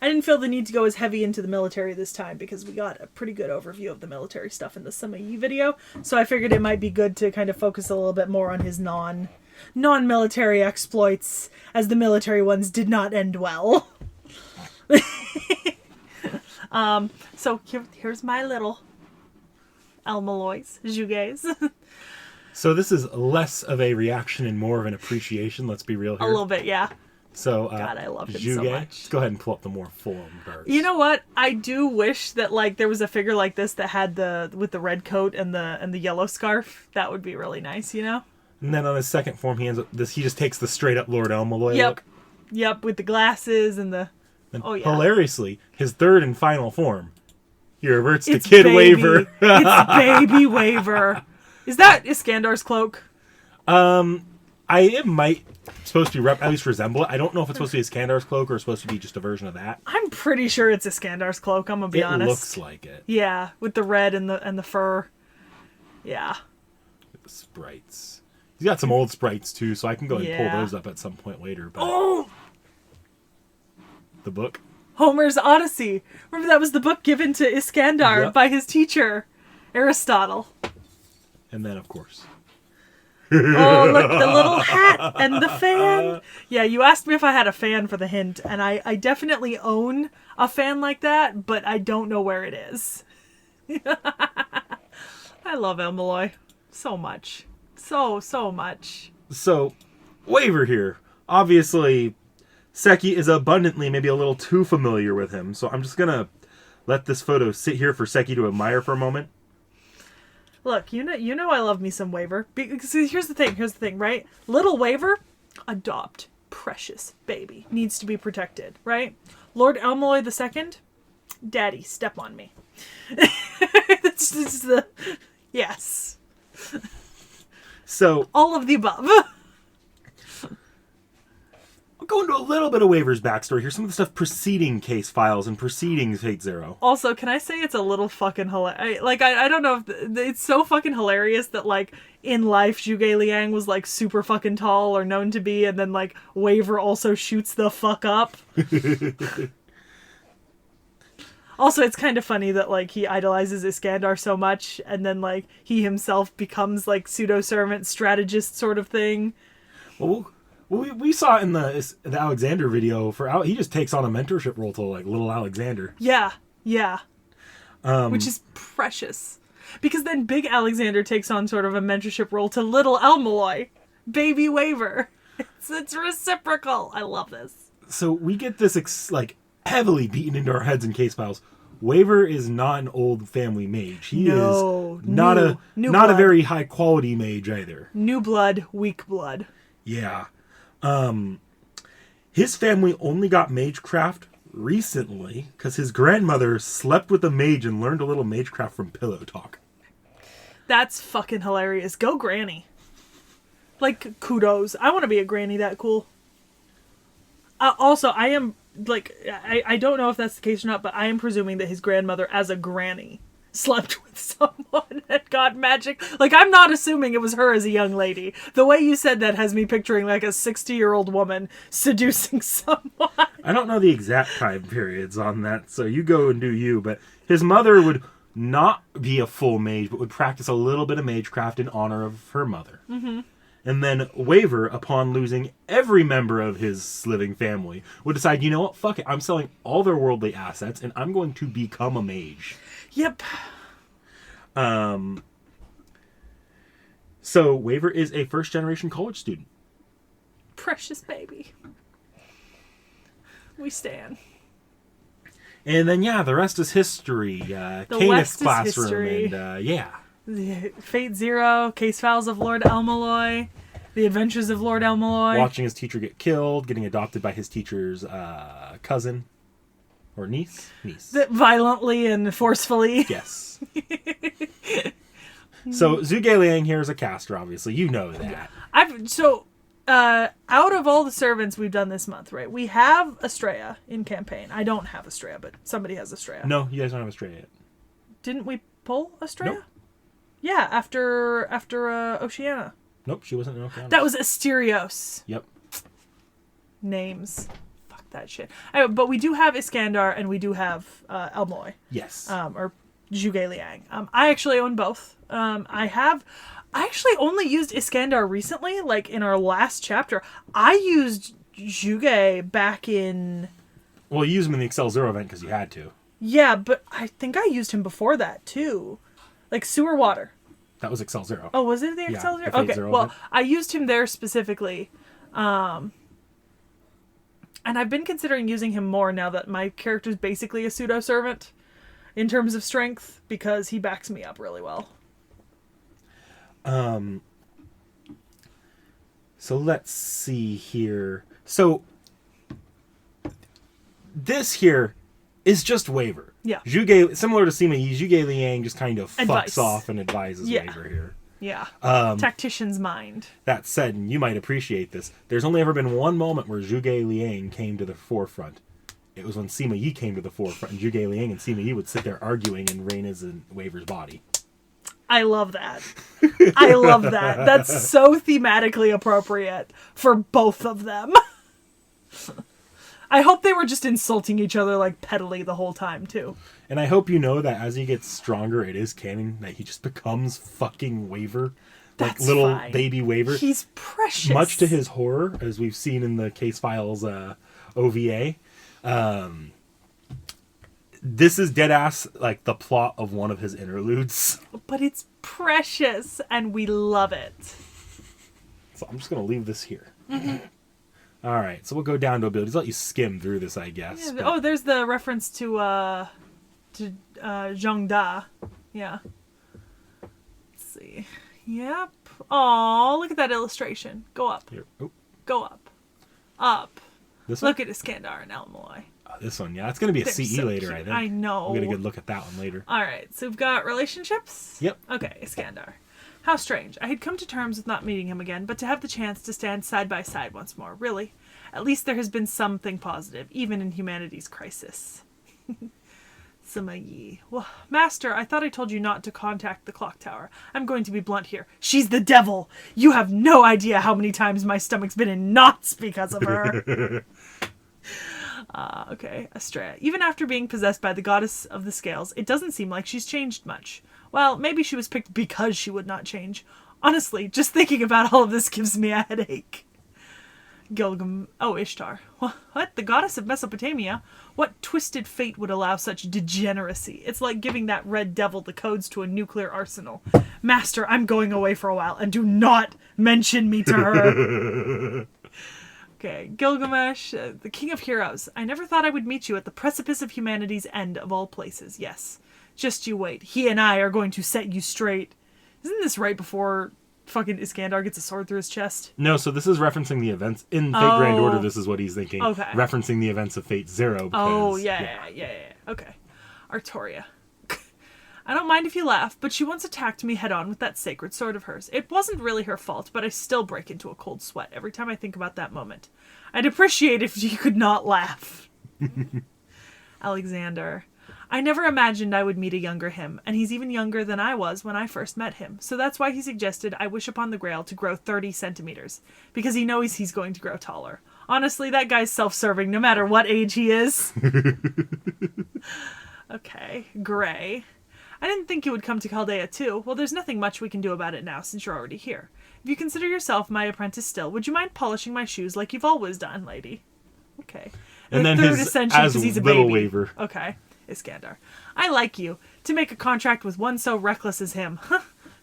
I didn't feel the need to go as heavy into the military this time because we got a pretty good overview of the military stuff in the Sekhie video. So I figured it might be good to kind of focus a little bit more on his non-military exploits, as the military ones did not end well. So here's my little el-mellois, Zhuge's.
So this is less of a reaction and more of an appreciation. Let's be real here.
A little bit, yeah.
So,
God, I loved him
Zhuge,
so much.
let's go ahead and pull up the more full verse.
You know what? I do wish that like there was a figure like this that had with the red coat and the yellow scarf. That would be really nice, you know?
And then on his second form, he just takes the straight up Lord El-melloi look.
Yep, with the glasses and the...
And
oh, yeah.
Hilariously, his third and final form, he reverts to
It's
Kid
baby.
Waver.
It's Baby Waver. Is that Iskandar's cloak?
It might supposed to at least resemble it. I don't know if it's supposed to be Iskandar's cloak or supposed to be just a version of that.
I'm pretty sure it's Iskandar's cloak, I'm gonna be honest.
It looks like it.
Yeah, with the red and the fur. Yeah.
The sprites. He's got some old sprites too, so I can go and pull
Yeah.
those up at some point later. But
Oh!
the book?
Homer's Odyssey. Remember that was the book given to Iskandar
Yep.
by his teacher, Aristotle.
And then, of course.
Oh, look, the little hat and the fan. Yeah, you asked me if I had a fan for the hint, and I definitely own a fan like that, but I don't know where it is. I love el-melloi so much. So much.
So, Waver here. Obviously, Sekhie is abundantly maybe a little too familiar with him, so I'm just gonna let this photo sit here for Sekhie to admire for a moment.
Look, you know I love me some Waver. Because here's the thing, right? Little Waver, adopt. Precious baby. Needs to be protected, right? Lord el-melloi II, daddy, step on me. That's just the... Yes.
So,
all of the above.
I'll go into a little bit of Waver's backstory here. Some of the stuff preceding Case Files and preceding Fate Zero.
Also, can I say it's a little fucking hilarious? I don't know if it's so fucking hilarious that like in life Zhuge Liang was like super fucking tall or known to be, and then like Waver also shoots the fuck up. Also, it's kind of funny that like he idolizes Iskandar so much, and then like he himself becomes like pseudo-servant strategist sort of thing.
Well, we saw in the Alexander video he just takes on a mentorship role to like little Alexander.
Yeah. Which is precious. Because then Big Alexander takes on sort of a mentorship role to little el-melloi, Baby Waver. It's reciprocal. I love this.
So we get this heavily beaten into our heads in Case Files. Waver is not an old family mage. He is not a very high quality mage either.
New blood, weak blood.
Yeah. His family only got magecraft recently because his grandmother slept with a mage and learned a little magecraft from Pillow Talk.
That's fucking hilarious. Go granny. Like, kudos. I want to be a granny that cool. Also, I am, I don't know if that's the case or not, but I am presuming that his grandmother, as a granny, slept with someone and got magic. Like, I'm not assuming it was her as a young lady. The way you said that has me picturing, like, a 60-year-old woman seducing someone.
I don't know the exact time periods on that, so you go and do you, but his mother would not be a full mage, but would practice a little bit of magecraft in honor of her mother. Mm-hmm. And then Waver, upon losing every member of his living family, would decide, you know what, fuck it, I'm selling all their worldly assets, and I'm going to become a mage.
Yep.
So Waver is a first-generation college student.
Precious baby. We stand.
And then, yeah, the rest is history. Canis
West is
classroom,
history.
and yeah.
Fate Zero, Case Files of Lord El-melloi, The Adventures of Lord El-melloi.
Watching his teacher get killed, getting adopted by his teacher's cousin. Or niece? Niece.
Violently and forcefully.
Yes. So, Zhuge Liang here is a caster, obviously. You know that.
Out of all the servants we've done this month, right? We have Estrella in campaign. I don't have Estrella, but somebody has Estrella.
No, you guys don't have Estrella yet.
Didn't we pull Estrella?
Nope.
Yeah, after Oceania.
Nope, she wasn't in Oceania.
That was Asterios.
Yep.
Names. Fuck that shit. But we do have Iskandar and we do have el-melloi.
Yes.
Or Zhuge Liang. I actually own both. I actually only used Iskandar recently, like in our last chapter. I used Zhuge back in...
Well, you used him in the Excel Zero event because you had to.
Yeah, but I think I used him before that, too. Like Sewer Water.
That was Excel Zero.
Oh, was it the Excel Zero?
the Fate
Okay,
Zero
well,
event.
I used him there specifically. And I've been considering using him more now that my character's basically a pseudo-servant in terms of strength, because he backs me up really well.
So let's see here. So this here is just Waver.
Yeah.
Zhuge, similar to Sima Yi, Zhuge Liang just kind of
Advice.
fucks off and advises
Yeah.
Waver here.
Yeah. Tactician's mind.
That said, and you might appreciate this, there's only ever been one moment where Zhuge Liang came to the forefront. It was when Sima Yi came to the forefront, and Zhuge Liang and Sima Yi would sit there arguing in Reyna's and Waver's body.
I love that. I love that. That's so thematically appropriate for both of them. I hope they were just insulting each other like pettily the whole time, too.
And I hope you know that as he gets stronger, it is canon that he just becomes fucking Waver. Like
That's
little
fine.
baby Waver.
He's precious.
Much to his horror, as we've seen in the Case Files OVA. This is deadass like the plot of one of his interludes.
But it's precious, and we love it.
So I'm just going to leave this here. All right, so we'll go down to abilities. Let you skim through this, I guess.
Yeah,
but-
oh, there's the reference to Zhang Da. Yeah. Let's see. Yep. Oh, look at that illustration. Go up.
Here. Oh,
Go up. Up.
this one?
Look at Iskandar and el-melloi.
This one, yeah. It's going to be a
They're
CE
so
later,
cute.
I think.
I know.
We'll get a good look at that one later.
All right, so we've got relationships.
Yep.
Okay, Iskandar. How strange. I had come to terms with not meeting him again, but to have the chance to stand side by side once more, really. At least there has been something positive, even in humanity's crisis. Sima Yi. Well, Master, I thought I told you not to contact the clock tower. I'm going to be blunt here. She's the devil! You have no idea how many times my stomach's been in knots because of her. Okay, Estrella. Even after being possessed by the goddess of the scales, it doesn't seem like she's changed much. Well, maybe she was picked because she would not change. Honestly, just thinking about all of this gives me a headache. Ishtar. What? The goddess of Mesopotamia? What twisted fate would allow such degeneracy? It's like giving that red devil the codes to a nuclear arsenal. Master, I'm going away for a while, and do not mention me to her. Okay, Gilgamesh, the king of heroes. I never thought I would meet you at the precipice of humanity's end of all places. Yes. Just you wait. He and I are going to set you straight. Isn't this right before fucking Iskandar gets a sword through his chest?
No, so this is referencing the events. In Fate Grand Order, this is what he's thinking.
Okay.
Referencing the events of Fate Zero. Because,
Yeah. Okay. Artoria. I don't mind if you laugh, but she once attacked me head-on with that sacred sword of hers. It wasn't really her fault, but I still break into a cold sweat every time I think about that moment. I'd appreciate if you could not laugh. Alexander. I never imagined I would meet a younger him, and he's even younger than I was when I first met him. So that's why he suggested I wish upon the Grail to grow 30 centimeters, because he knows he's going to grow taller. Honestly, that guy's self-serving no matter what age he is. Okay, Gray. I didn't think you would come to Chaldea too. Well, there's nothing much we can do about it now since you're already here. If you consider yourself my apprentice still, would you mind polishing my shoes like you've always done, lady? Okay.
And then
third
his
ascension,
as
'cause he's a
little
baby.
waver.
Okay. Iskandar. I like you. To make a contract with one so reckless as him.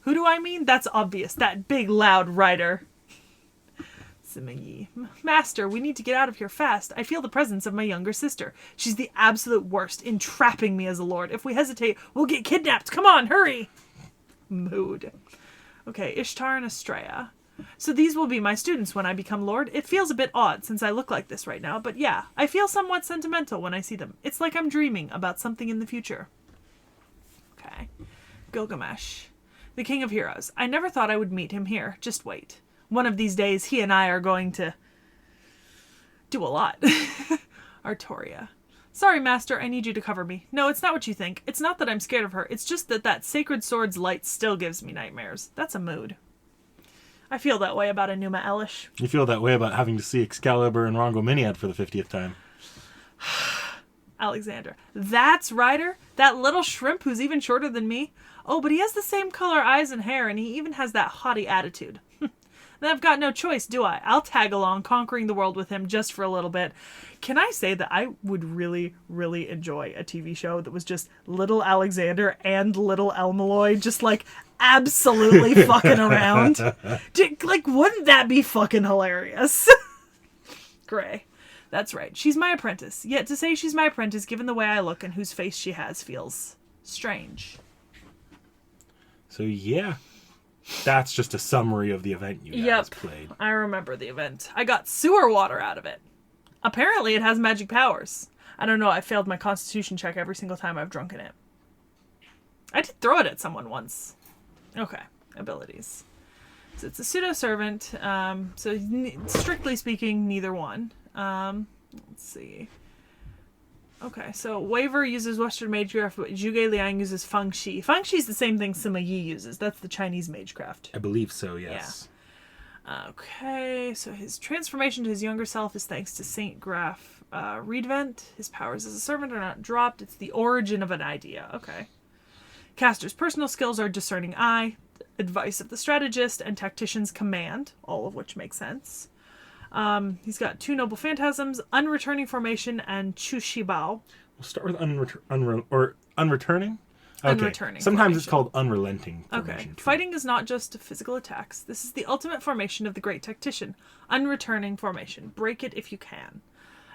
Who do I mean? That's obvious. That big, loud rider. Sima Yi. Master, we need to get out of here fast. I feel the presence of my younger sister. She's the absolute worst, entrapping me as a lord. If we hesitate, we'll get kidnapped. Come on, hurry. Mood. Okay, Ishtar and Estrella. So these will be my students when I become lord. It feels a bit odd since I look like this right now, but yeah, I feel somewhat sentimental when I see them. It's like I'm dreaming about something in the future. Okay. Gilgamesh. The king of heroes. I never thought I would meet him here. Just wait. One of these days, he and I are going to do a lot. Artoria. Sorry, master, I need you to cover me. No, it's not what you think. It's not that I'm scared of her. It's just that sacred sword's light still gives me nightmares. That's a mood. I feel that way about Enuma Elish.
You feel that way about having to see Excalibur and Rongominiad for the 50th time.
Alexander. That's Ryder? That little shrimp who's even shorter than me? Oh, but he has the same color eyes and hair, and he even has that haughty attitude. Then I've got no choice, do I? I'll tag along, conquering the world with him just for a little bit. Can I say that I would really, really enjoy a TV show that was just little Alexander and little el-melloi just, like, absolutely fucking around? Like, wouldn't that be fucking hilarious? Gray. That's right. She's my apprentice. Yet to say she's my apprentice, given the way I look and whose face she has, feels strange.
So, yeah. That's just a summary of the event you guys played.
I remember the event. I got sewer water out of it. Apparently it has magic powers. I don't know, I failed my constitution check every single time I've drunken it. I did throw it at someone once. Okay, abilities. So it's a pseudo-servant, so strictly speaking, neither one. Let's see. Okay, so Waver uses Western Magecraft, but Zhuge Liang uses Feng Shi. Feng Shi is the same thing Sima Yi uses. That's the Chinese Magecraft.
I believe so, yes.
Yeah. Okay, so his transformation to his younger self is thanks to Saint Graf Reedvent. His powers as a servant are not dropped. It's the origin of an idea. Okay. Caster's personal skills are Discerning Eye, Advice of the Strategist, and Tactician's Command, all of which make sense. He's got 2 Noble Phantasms, Unreturning Formation, and Chushibao.
We'll start with unreturning? Okay.
Unreturning
Sometimes
formation.
it's called unrelenting
formation.
formation.
Okay. Fighting is not just physical attacks. This is the ultimate formation of the Great Tactician. Unreturning formation. Break it if you can.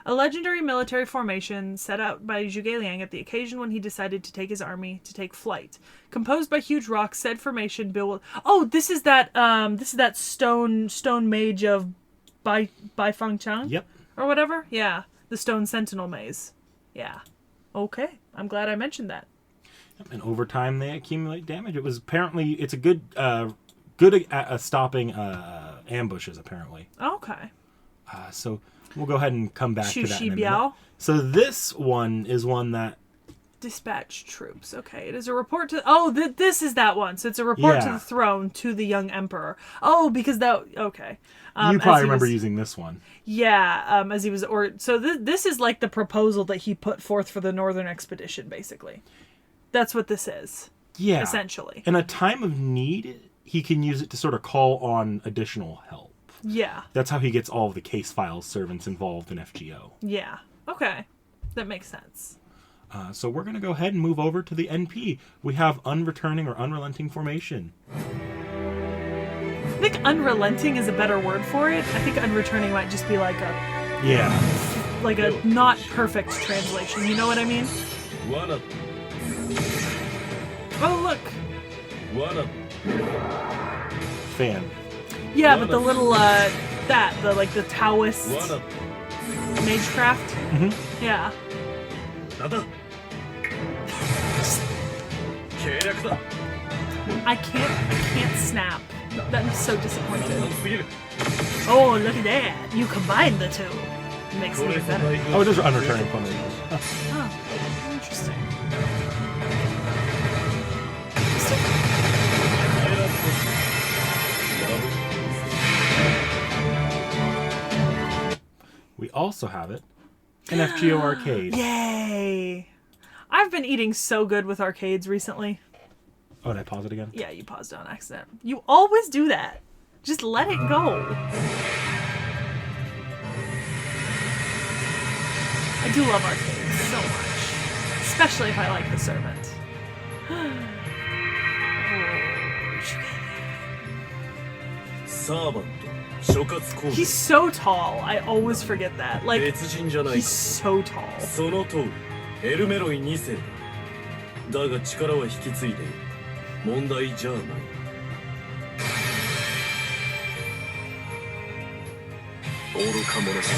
A legendary military formation set out by Zhuge Liang at the occasion when he decided to take his army to take flight. Composed by huge rocks, said formation built. Oh, this is that stone mage of Bai Feng Chang?
Yep.
Or whatever? Yeah. The Stone Sentinel Maze. Yeah. Okay. I'm glad I mentioned that.
And over time, they accumulate damage. It's a good at stopping ambushes, apparently.
Okay.
So we'll go ahead and come back to that in a minute.
Biao.
So this one is one that...
Dispatch troops. Okay, it is a report to... Oh, this is that one. So it's a report to the throne to the young emperor. Oh, because that... Okay.
You probably remember using this one.
Yeah, as he was... So this is like the proposal that he put forth for the Northern Expedition, basically. That's what this is. Yeah. Essentially.
In a time of need, he can use it to sort of call on additional help.
Yeah.
That's how he gets all of the case file servants involved in FGO.
Yeah. Okay. That makes sense.
So we're going to go ahead and move over to the NP. We have unreturning or unrelenting formation.
I think unrelenting is a better word for it. I think unreturning might just be like a...
Yeah.
Like a not perfect translation. You know what I mean? Oh, look.
Fan.
Yeah, but the little, the Taoist magecraft.
Mm-hmm.
Yeah. I can't snap. I'm so disappointed. Oh, look at that. You combine the two. It makes it even better.
Oh, it is unreturning formation.
Oh, interesting.
We also have it in FGO Arcade.
Yay! I've been eating so good with arcades recently.
Oh, did I pause it again?
Yeah, you paused it on accident. You always do that. Just let it go. I do love arcades so much. Especially if I like The Servant. He's so tall. I always forget that. Like, he's so tall.
その通り、エルメロイ2世だ。だが力は引き継いでいる。問題じゃない。愚か者し。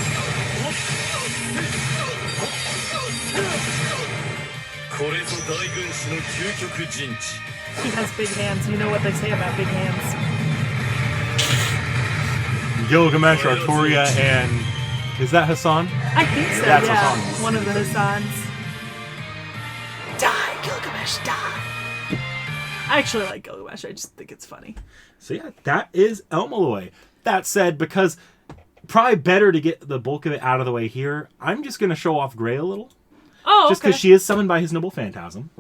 これぞ大軍師の究極陣地。
He has big hands. You know what they say about big hands.
Gilgamesh, Artoria, and is that Hassan?
I think so,
That's
yeah.
Hassan.
One of the Hassans. Die, Gilgamesh, die! I actually like Gilgamesh. I just think it's funny.
So yeah, that is el-melloi. That said, because probably better to get the bulk of it out of the way here, I'm just going to show off Grey a little.
Oh,
just because she is summoned by his noble phantasm.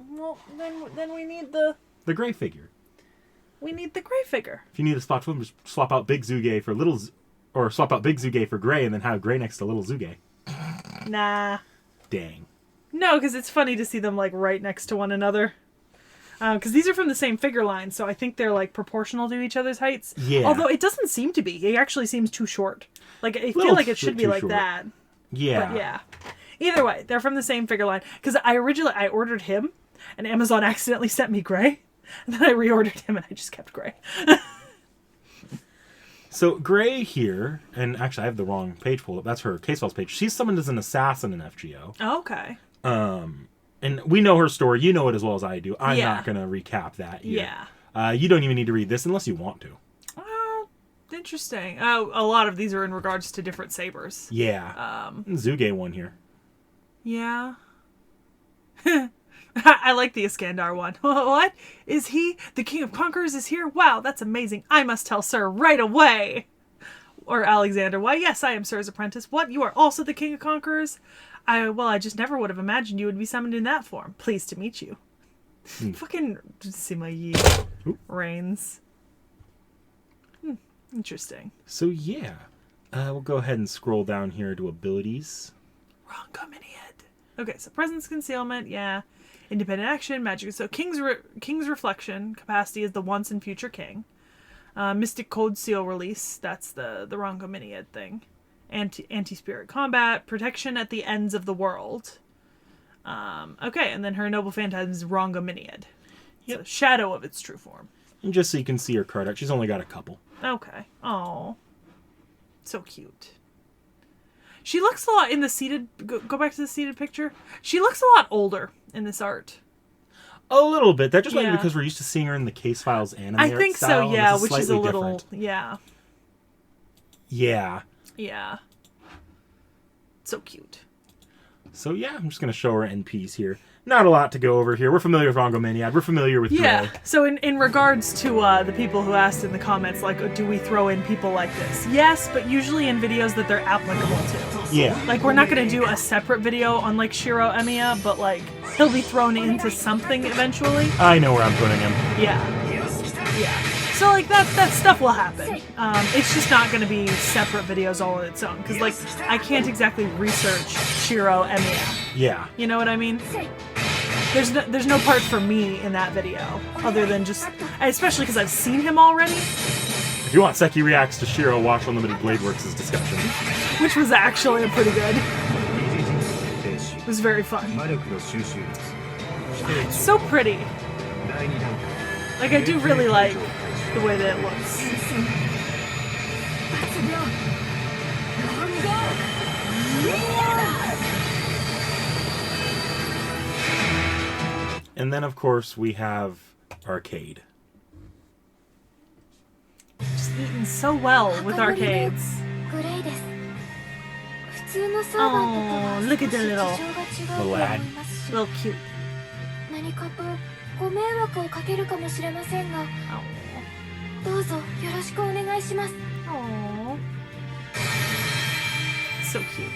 Well, then we need the
Grey figure.
We need the Grey figure.
If you need a spot to him, just swap out Big Zhuge for Little or swap out Big Zhuge for Grey and then have Grey next to Little Zhuge.
Nah.
Dang.
No, because it's funny to see them like right next to one another. Because these are from the same figure line, so I think they're like proportional to each other's heights.
Yeah.
Although it doesn't seem to be. It actually seems too short. Like I feel like it should be like
short.
that.
Yeah.
But yeah. Either way, they're from the same figure line. Because I ordered him, and Amazon accidentally sent me Grey. And then I reordered him, and I just kept Grey.
So Grey here, and actually I have the wrong page pulled up. That's her case files page. She's summoned as an assassin in FGO.
Oh, okay.
And we know her story. You know it as well as I do. I'm
Yeah.
not going to recap that here.
Yeah.
You don't even need to read this unless you want to.
Interesting. A lot of these are in regards to different sabers.
Yeah. Zhuge one here.
Yeah. I like the Iskandar one. What? Is he? The King of Conquerors is here? Wow, that's amazing. I must tell Sir right away. Or Alexander, why, yes, I am Sir's apprentice. What? You are also the King of Conquerors? I just never would have imagined you would be summoned in that form. Pleased to meet you. Fucking Sima Yi reigns. Interesting.
So yeah. We'll go ahead and scroll down here to abilities.
Wrong coming head. Okay, so presence concealment, yeah. Independent action, magic. So King's Reflection capacity is the once and future king. Mystic Code Seal release, that's the Rongo Miniad thing. Anti-spirit combat, protection at the ends of the world. Okay, and then her noble phantasm is Rongo Miniad. Yep. So shadow of its true form.
And just so you can see her card out, she's only got a couple.
Okay. Oh, so cute. She looks a lot in the seated... Go back to the seated picture. She looks a lot older in this art.
A little bit. That just might be because we're used to seeing her in the case files anime
I think
style,
so, yeah, which is a
slightly
little...
different.
Yeah.
Yeah.
Yeah. So cute.
So yeah, I'm just going to show her NPs here. Not a lot to go over here. We're familiar with Rongo Miniad. We're familiar with
Yeah.
Grey.
So in regards to the people who asked in the comments, like, do we throw in people like this? Yes, but usually in videos that they're applicable to.
Yeah.
Like, we're not going to do a separate video on, like, Shiro Emiya, but, like, he'll be thrown into something eventually.
I know where I'm putting him.
Yeah. Yeah. So, like, that stuff will happen. It's just not going to be separate videos all on its own. Because, like, I can't exactly research Shiro Emiya.
Yeah.
You know what I mean? There's no part for me in that video. Other than just... Especially because I've seen him already.
If you want Sekhie reacts to Shiro, watch Unlimited Blade Works' discussion.
Which was actually pretty good. It was very fun. It's so pretty. Like, I do really like the way that it looks.
And then, of course, we have Arcade.
Just eaten so well with arcades. Oh, look at the little
lad.
Little cute. Oh. Oh. So cute.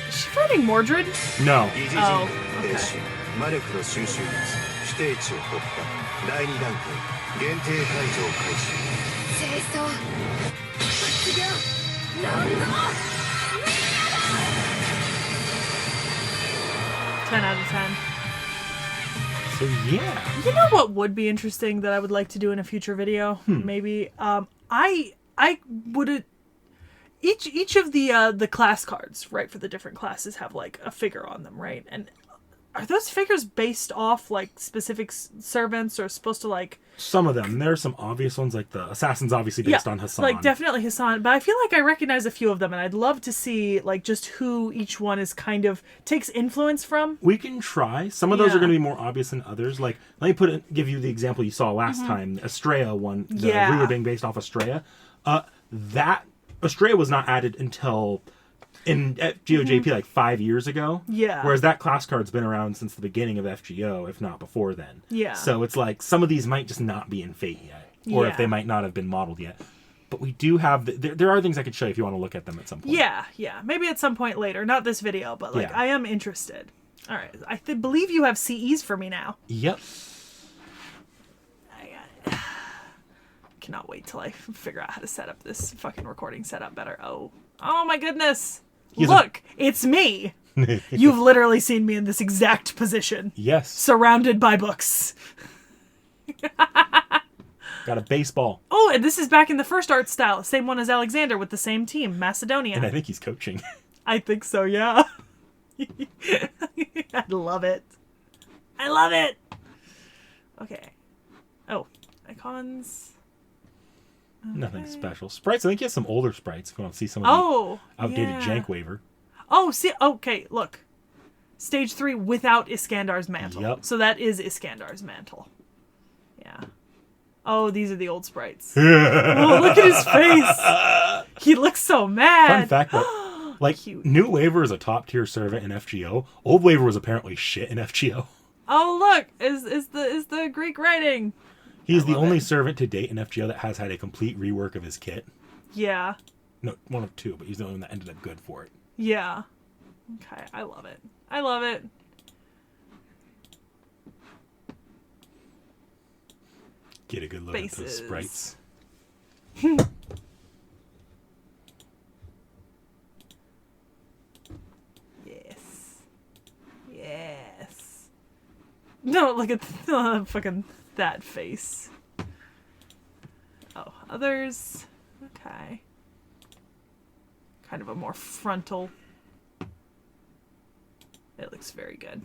Is she fighting Mordred?
No.
Oh,
定し魔力の収集率否定値を突破第2段階限定解除を開始
清掃発言なんだ
10 out of 10.
So yeah.
You know what would be interesting that I would like to do in a future video? Maybe I would each of the class cards, right, for the different classes have like a figure on them, right? And are those figures based off like specific servants or supposed to like
Some of them. There are some obvious ones, like the assassin's obviously based on Hassan.
like definitely Hassan, but I feel like I recognize a few of them and I'd love to see like just who each one is kind of takes influence from.
We can try. Some of those
Yeah.
are going to be more obvious than others. Like, let me give you the example you saw last time. Estrella one, the
Yeah.
ruler being based off Estrella. That Estrella was not added until in GOJP like 5 years ago.
Yeah.
Whereas that class card's been around since the beginning of FGO, if not before then.
Yeah.
So it's like some of these might just not be in Fate yet, or if
Yeah.
they might not have been modeled yet. But we do have there are things I could show you if you want to look at them at some point.
Yeah, maybe at some point later, not this video, but like
Yeah.
I am interested. All right, I believe you have CEs for me now.
Yep.
Cannot wait till I figure out how to set up this fucking recording setup better. Oh my goodness!
He's
Look, it's me. You've literally seen me in this exact position,
Yes.
surrounded by books.
Got a baseball.
Oh, and this is back in the first art style, same one as Alexander with the same team, Macedonia.
And I think he's coaching.
I think so, yeah. I love it. I love it. Okay. Oh, icons.
Nothing special. Sprites, I think he has some older sprites if you want to see some of
Oh,
the outdated
yeah.
jank waiver.
Oh, see, okay, look. Stage 3 without Iskandar's mantle.
Yep.
So that is Iskandar's mantle. Yeah. Oh, these are the old sprites. Oh, look at his face. He looks so mad.
Fun fact, though, like,
Cute.
New Waiver is a top-tier servant in FGO. Old Waiver was apparently shit in FGO.
Oh, look, is the Greek writing.
He's the
love
only
it.
servant to date in FGO that has had a complete rework of his kit.
Yeah.
No, one of two, but he's the only one that ended up good for it.
Yeah. Okay, I love it. I love it.
Get a good look at those sprites.
Yes. Yes. No, look at fucking that face. Oh, others. Okay. Kind of a more frontal. It looks very good.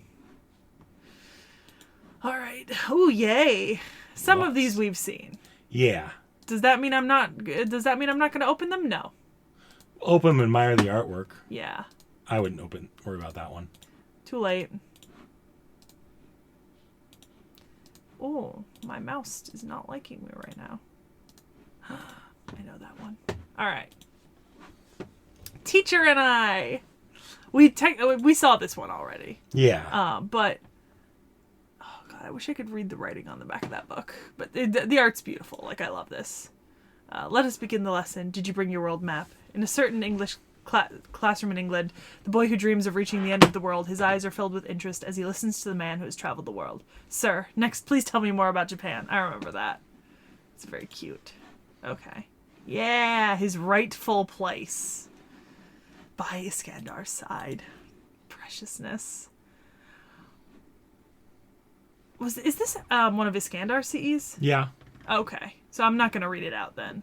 All right. Oh, yay. Some of
Lots.
these we've seen.
Yeah.
Does that mean I'm not going to open them? No.
Open and admire the artwork.
Yeah.
I wouldn't worry about that one.
Too late. Oh, my mouse is not liking me right now. I know that one. All right. Teacher and I. We saw this one already.
Yeah.
But oh god, I wish I could read the writing on the back of that book. But the art's beautiful. Like, I love this. Let us begin the lesson. Did you bring your world map? In a certain English classroom in England, the boy who dreams of reaching the end of the world, his eyes are filled with interest as he listens to the man who has traveled the world. Sir, next, please tell me more about Japan. I remember that. It's very cute. Okay. Yeah, his rightful place. By Iskandar's side. Preciousness. Is this one of Iskandar's CEs?
Yeah.
Okay. So I'm not going to read it out then.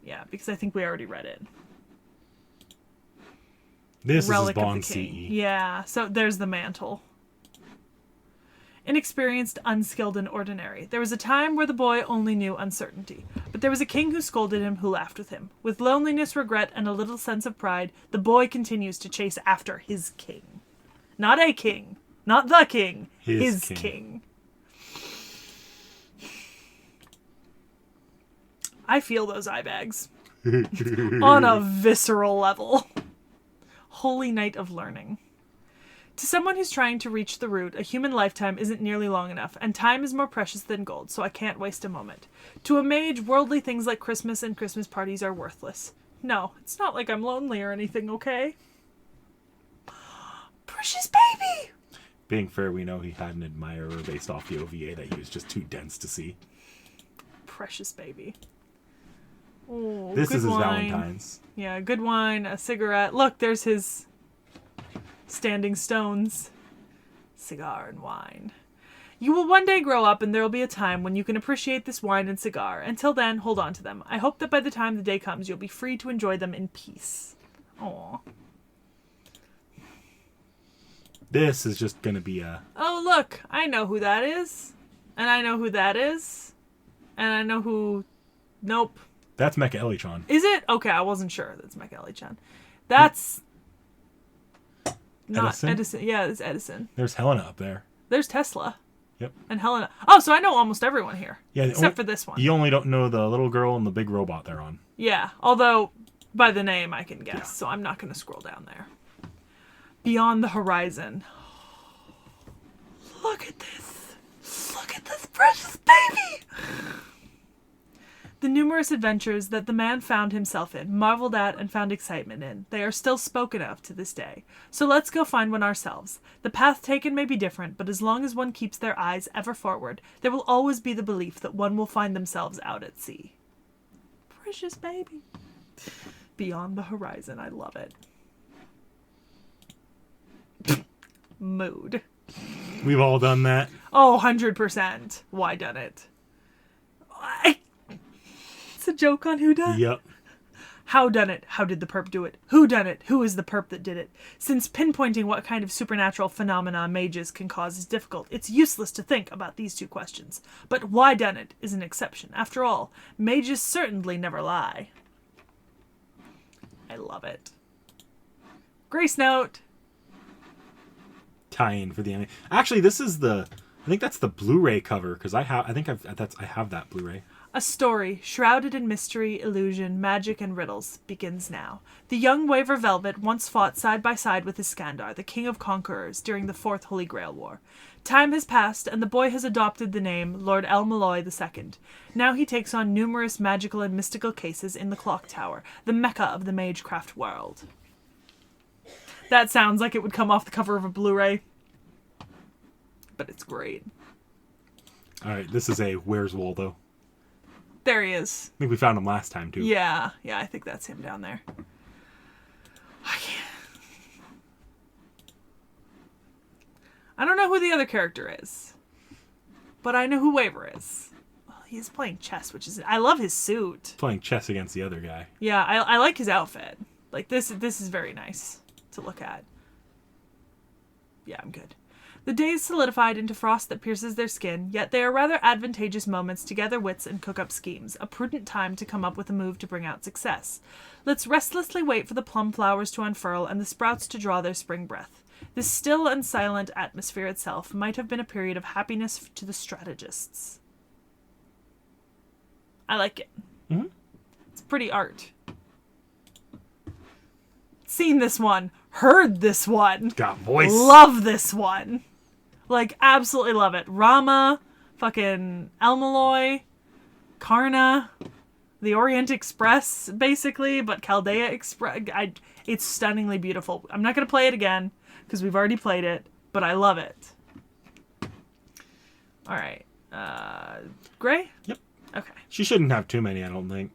Yeah, because I think we already read it.
This
Relic
is
of
Bond
the King.
CE.
Yeah, so there's the mantle. Inexperienced, unskilled, and ordinary. There was a time where the boy only knew uncertainty. But there was a king who scolded him, who laughed with him. With loneliness, regret, and a little sense of pride, the boy continues to chase after his king. Not a king. Not the king. His king. I feel those eye bags. On a visceral level. Holy night of learning. To someone who's trying to reach the root, a human lifetime isn't nearly long enough, and time is more precious than gold, so I can't waste a moment. To a mage, worldly things like Christmas and Christmas parties are worthless. No, it's not like I'm lonely or anything, okay? Precious baby!
Being fair, we know he had an admirer based off the OVA that he was just too dense to see.
Precious baby. Oh,
This
good
is his
wine.
Valentine's.
Yeah, good wine, a cigarette. Look, there's his standing stones. Cigar and wine. You will one day grow up and there will be a time when you can appreciate this wine and cigar. Until then, hold on to them. I hope that by the time the day comes, you'll be free to enjoy them in peace. Aww.
This is just gonna be a...
Oh, look, I know who that is. And I know who that is. And I know who... Nope.
That's Mecha Eli-chan.
Is it? Okay, I wasn't sure. That's Mecha Eli-chan. That's... Not Edison. Yeah, it's Edison.
There's Helena up there.
There's Tesla.
Yep.
And Helena. Oh, so I know almost everyone here.
Yeah,
except for this one.
You only don't know the little girl and the big robot they're on.
Yeah, although by the name I can guess, so I'm not going to scroll down there. Beyond the Horizon. Look at this. Look at this precious baby. The numerous adventures that the man found himself in, marveled at, and found excitement in, they are still spoken of to this day. So let's go find one ourselves. The path taken may be different, but as long as one keeps their eyes ever forward, there will always be the belief that one will find themselves out at sea. Precious baby. Beyond the Horizon. I love it. Mood.
We've all done that.
Oh, 100%. Why done it? Why? It's a joke on who done.
Yep.
How done it? How did the perp do it? Who done it? Who is the perp that did it? Since pinpointing what kind of supernatural phenomena mages can cause is difficult, it's useless to think about these two questions. But why done it is an exception. After all, mages certainly never lie. I love it. Grace note.
Tie-in for the anime. Actually, this is the... I think that's the Blu-ray cover, because I have that Blu-ray.
A story, shrouded in mystery, illusion, magic, and riddles, begins now. The young Waver Velvet once fought side by side with Iskandar, the king of conquerors, during the Fourth Holy Grail War. Time has passed, and the boy has adopted the name Lord El-melloi II. Now he takes on numerous magical and mystical cases in the Clock Tower, the mecca of the magecraft world. That sounds like it would come off the cover of a Blu-ray. But it's great.
Alright, this is a Where's Waldo?
There he is.
I think we found him last time, too.
Yeah, I think that's him down there. I don't know who the other character is. But I know who Waver is. Well, he's playing chess, which is... I love his suit.
Playing chess against the other guy.
Yeah, I like his outfit. Like, this is very nice to look at. Yeah, I'm good. The days solidified into frost that pierces their skin, yet they are rather advantageous moments to gather wits and cook up schemes, a prudent time to come up with a move to bring out success. Let's restlessly wait for the plum flowers to unfurl and the sprouts to draw their spring breath. This still and silent atmosphere itself might have been a period of happiness to the strategists. I like it.
Mm-hmm.
It's pretty art. Seen this one. Heard this one.
Got voice.
Love this one. Like, absolutely love it. Rama, fucking el-melloi, Karna, the Orient Express, basically, but Chaldea Express. It's stunningly beautiful. I'm not going to play it again, because we've already played it, but I love it. Alright. Gray?
Yep.
Okay.
She shouldn't have too many, I don't think.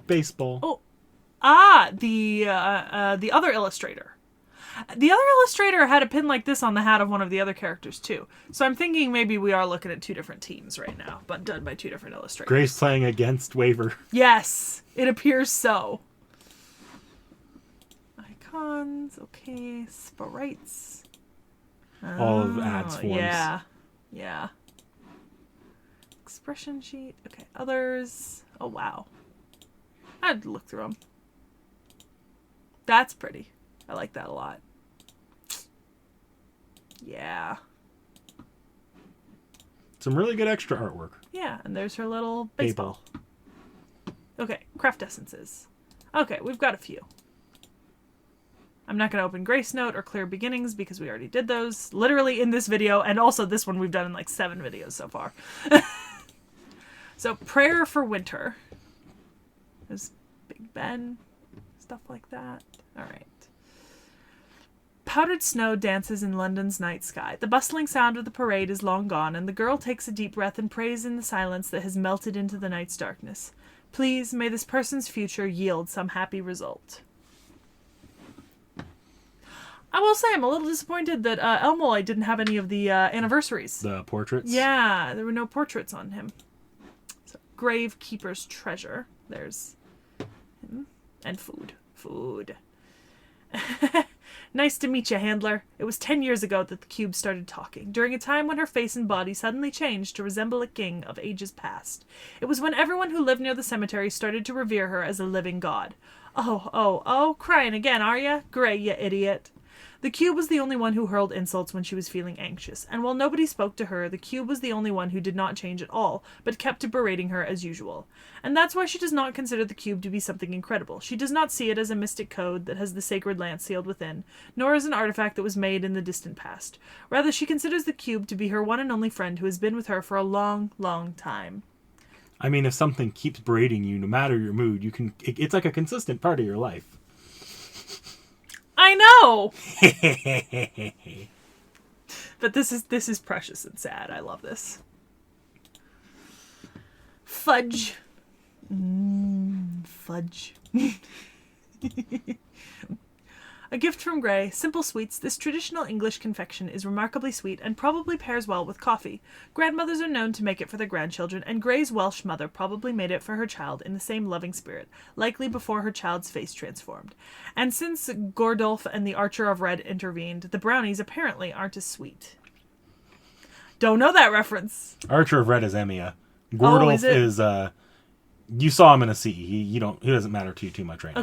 Baseball.
Oh. The other illustrator. The other illustrator had a pin like this on the hat of one of the other characters, too. So I'm thinking maybe we are looking at two different teams right now, but done by two different illustrators.
Grace playing against Waver.
Yes, it appears so. Icons, okay, sprites.
All of ads forms.
Yeah. Expression sheet, okay, others. Oh, wow. I'd look through them. That's pretty. I like that a lot. Yeah.
Some really good extra artwork.
Yeah, and there's her little baseball. Okay, craft essences. Okay, we've got a few. I'm not going to open Grace Note or Clear Beginnings because we already did those literally in this video, and also this one we've done in like 7 videos so far. So, Prayer for Winter. There's Big Ben, stuff like that. All right. Powdered snow dances in London's night sky. The bustling sound of the parade is long gone, and the girl takes a deep breath and prays in the silence that has melted into the night's darkness. Please, may this person's future yield some happy result. I will say I'm a little disappointed that el-melloi didn't have any of the anniversaries.
The portraits?
Yeah, there were no portraits on him. So, Gravekeeper's treasure. There's him. And food. Food. Nice to meet you, handler. It was 10 years ago that the cube started talking, during a time when her face and body suddenly changed to resemble a king of ages past. It was when everyone who lived near the cemetery started to revere her as a living god. Oh, crying again, are ya? Great, you idiot. The cube was the only one who hurled insults when she was feeling anxious, and while nobody spoke to her, the cube was the only one who did not change at all, but kept to berating her as usual. And that's why she does not consider the cube to be something incredible. She does not see it as a mystic code that has the sacred lance sealed within, nor as an artifact that was made in the distant past. Rather, she considers the cube to be her one and only friend who has been with her for a long, long time.
I mean, if something keeps berating you, no matter your mood, it's like a consistent part of your life.
I know! But this is precious and sad. I love this. Fudge. Fudge. A gift from Gray. Simple sweets. This traditional English confection is remarkably sweet and probably pairs well with coffee. Grandmothers are known to make it for their grandchildren, and Gray's Welsh mother probably made it for her child in the same loving spirit, likely before her child's face transformed. And since Gordulf and the Archer of Red intervened, the brownies apparently aren't as sweet. Don't know that reference.
Archer of Red is Emiya. Gordulf is you saw him in a sea. He doesn't matter to you too much right now.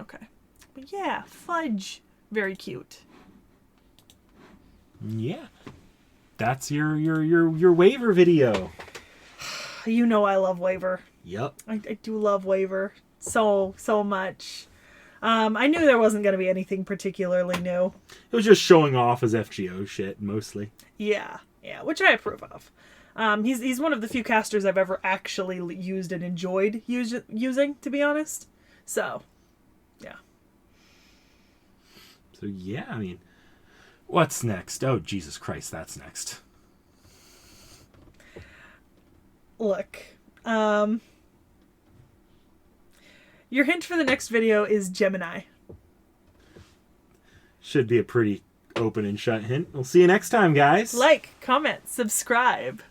Okay. But yeah, fudge. Very cute.
Yeah. That's your waiver video.
You know I love Waver.
Yep.
I do love Waver so much. I knew there wasn't going to be anything particularly new.
It was just showing off his FGO shit, mostly.
Yeah, which I approve of. He's one of the few casters I've ever actually used and enjoyed using, to be honest. So, yeah.
So, yeah, I mean, what's next? Oh, Jesus Christ, that's next.
Look, your hint for the next video is Gemini.
Should be a pretty open and shut hint. We'll see you next time, guys.
Like, comment, subscribe.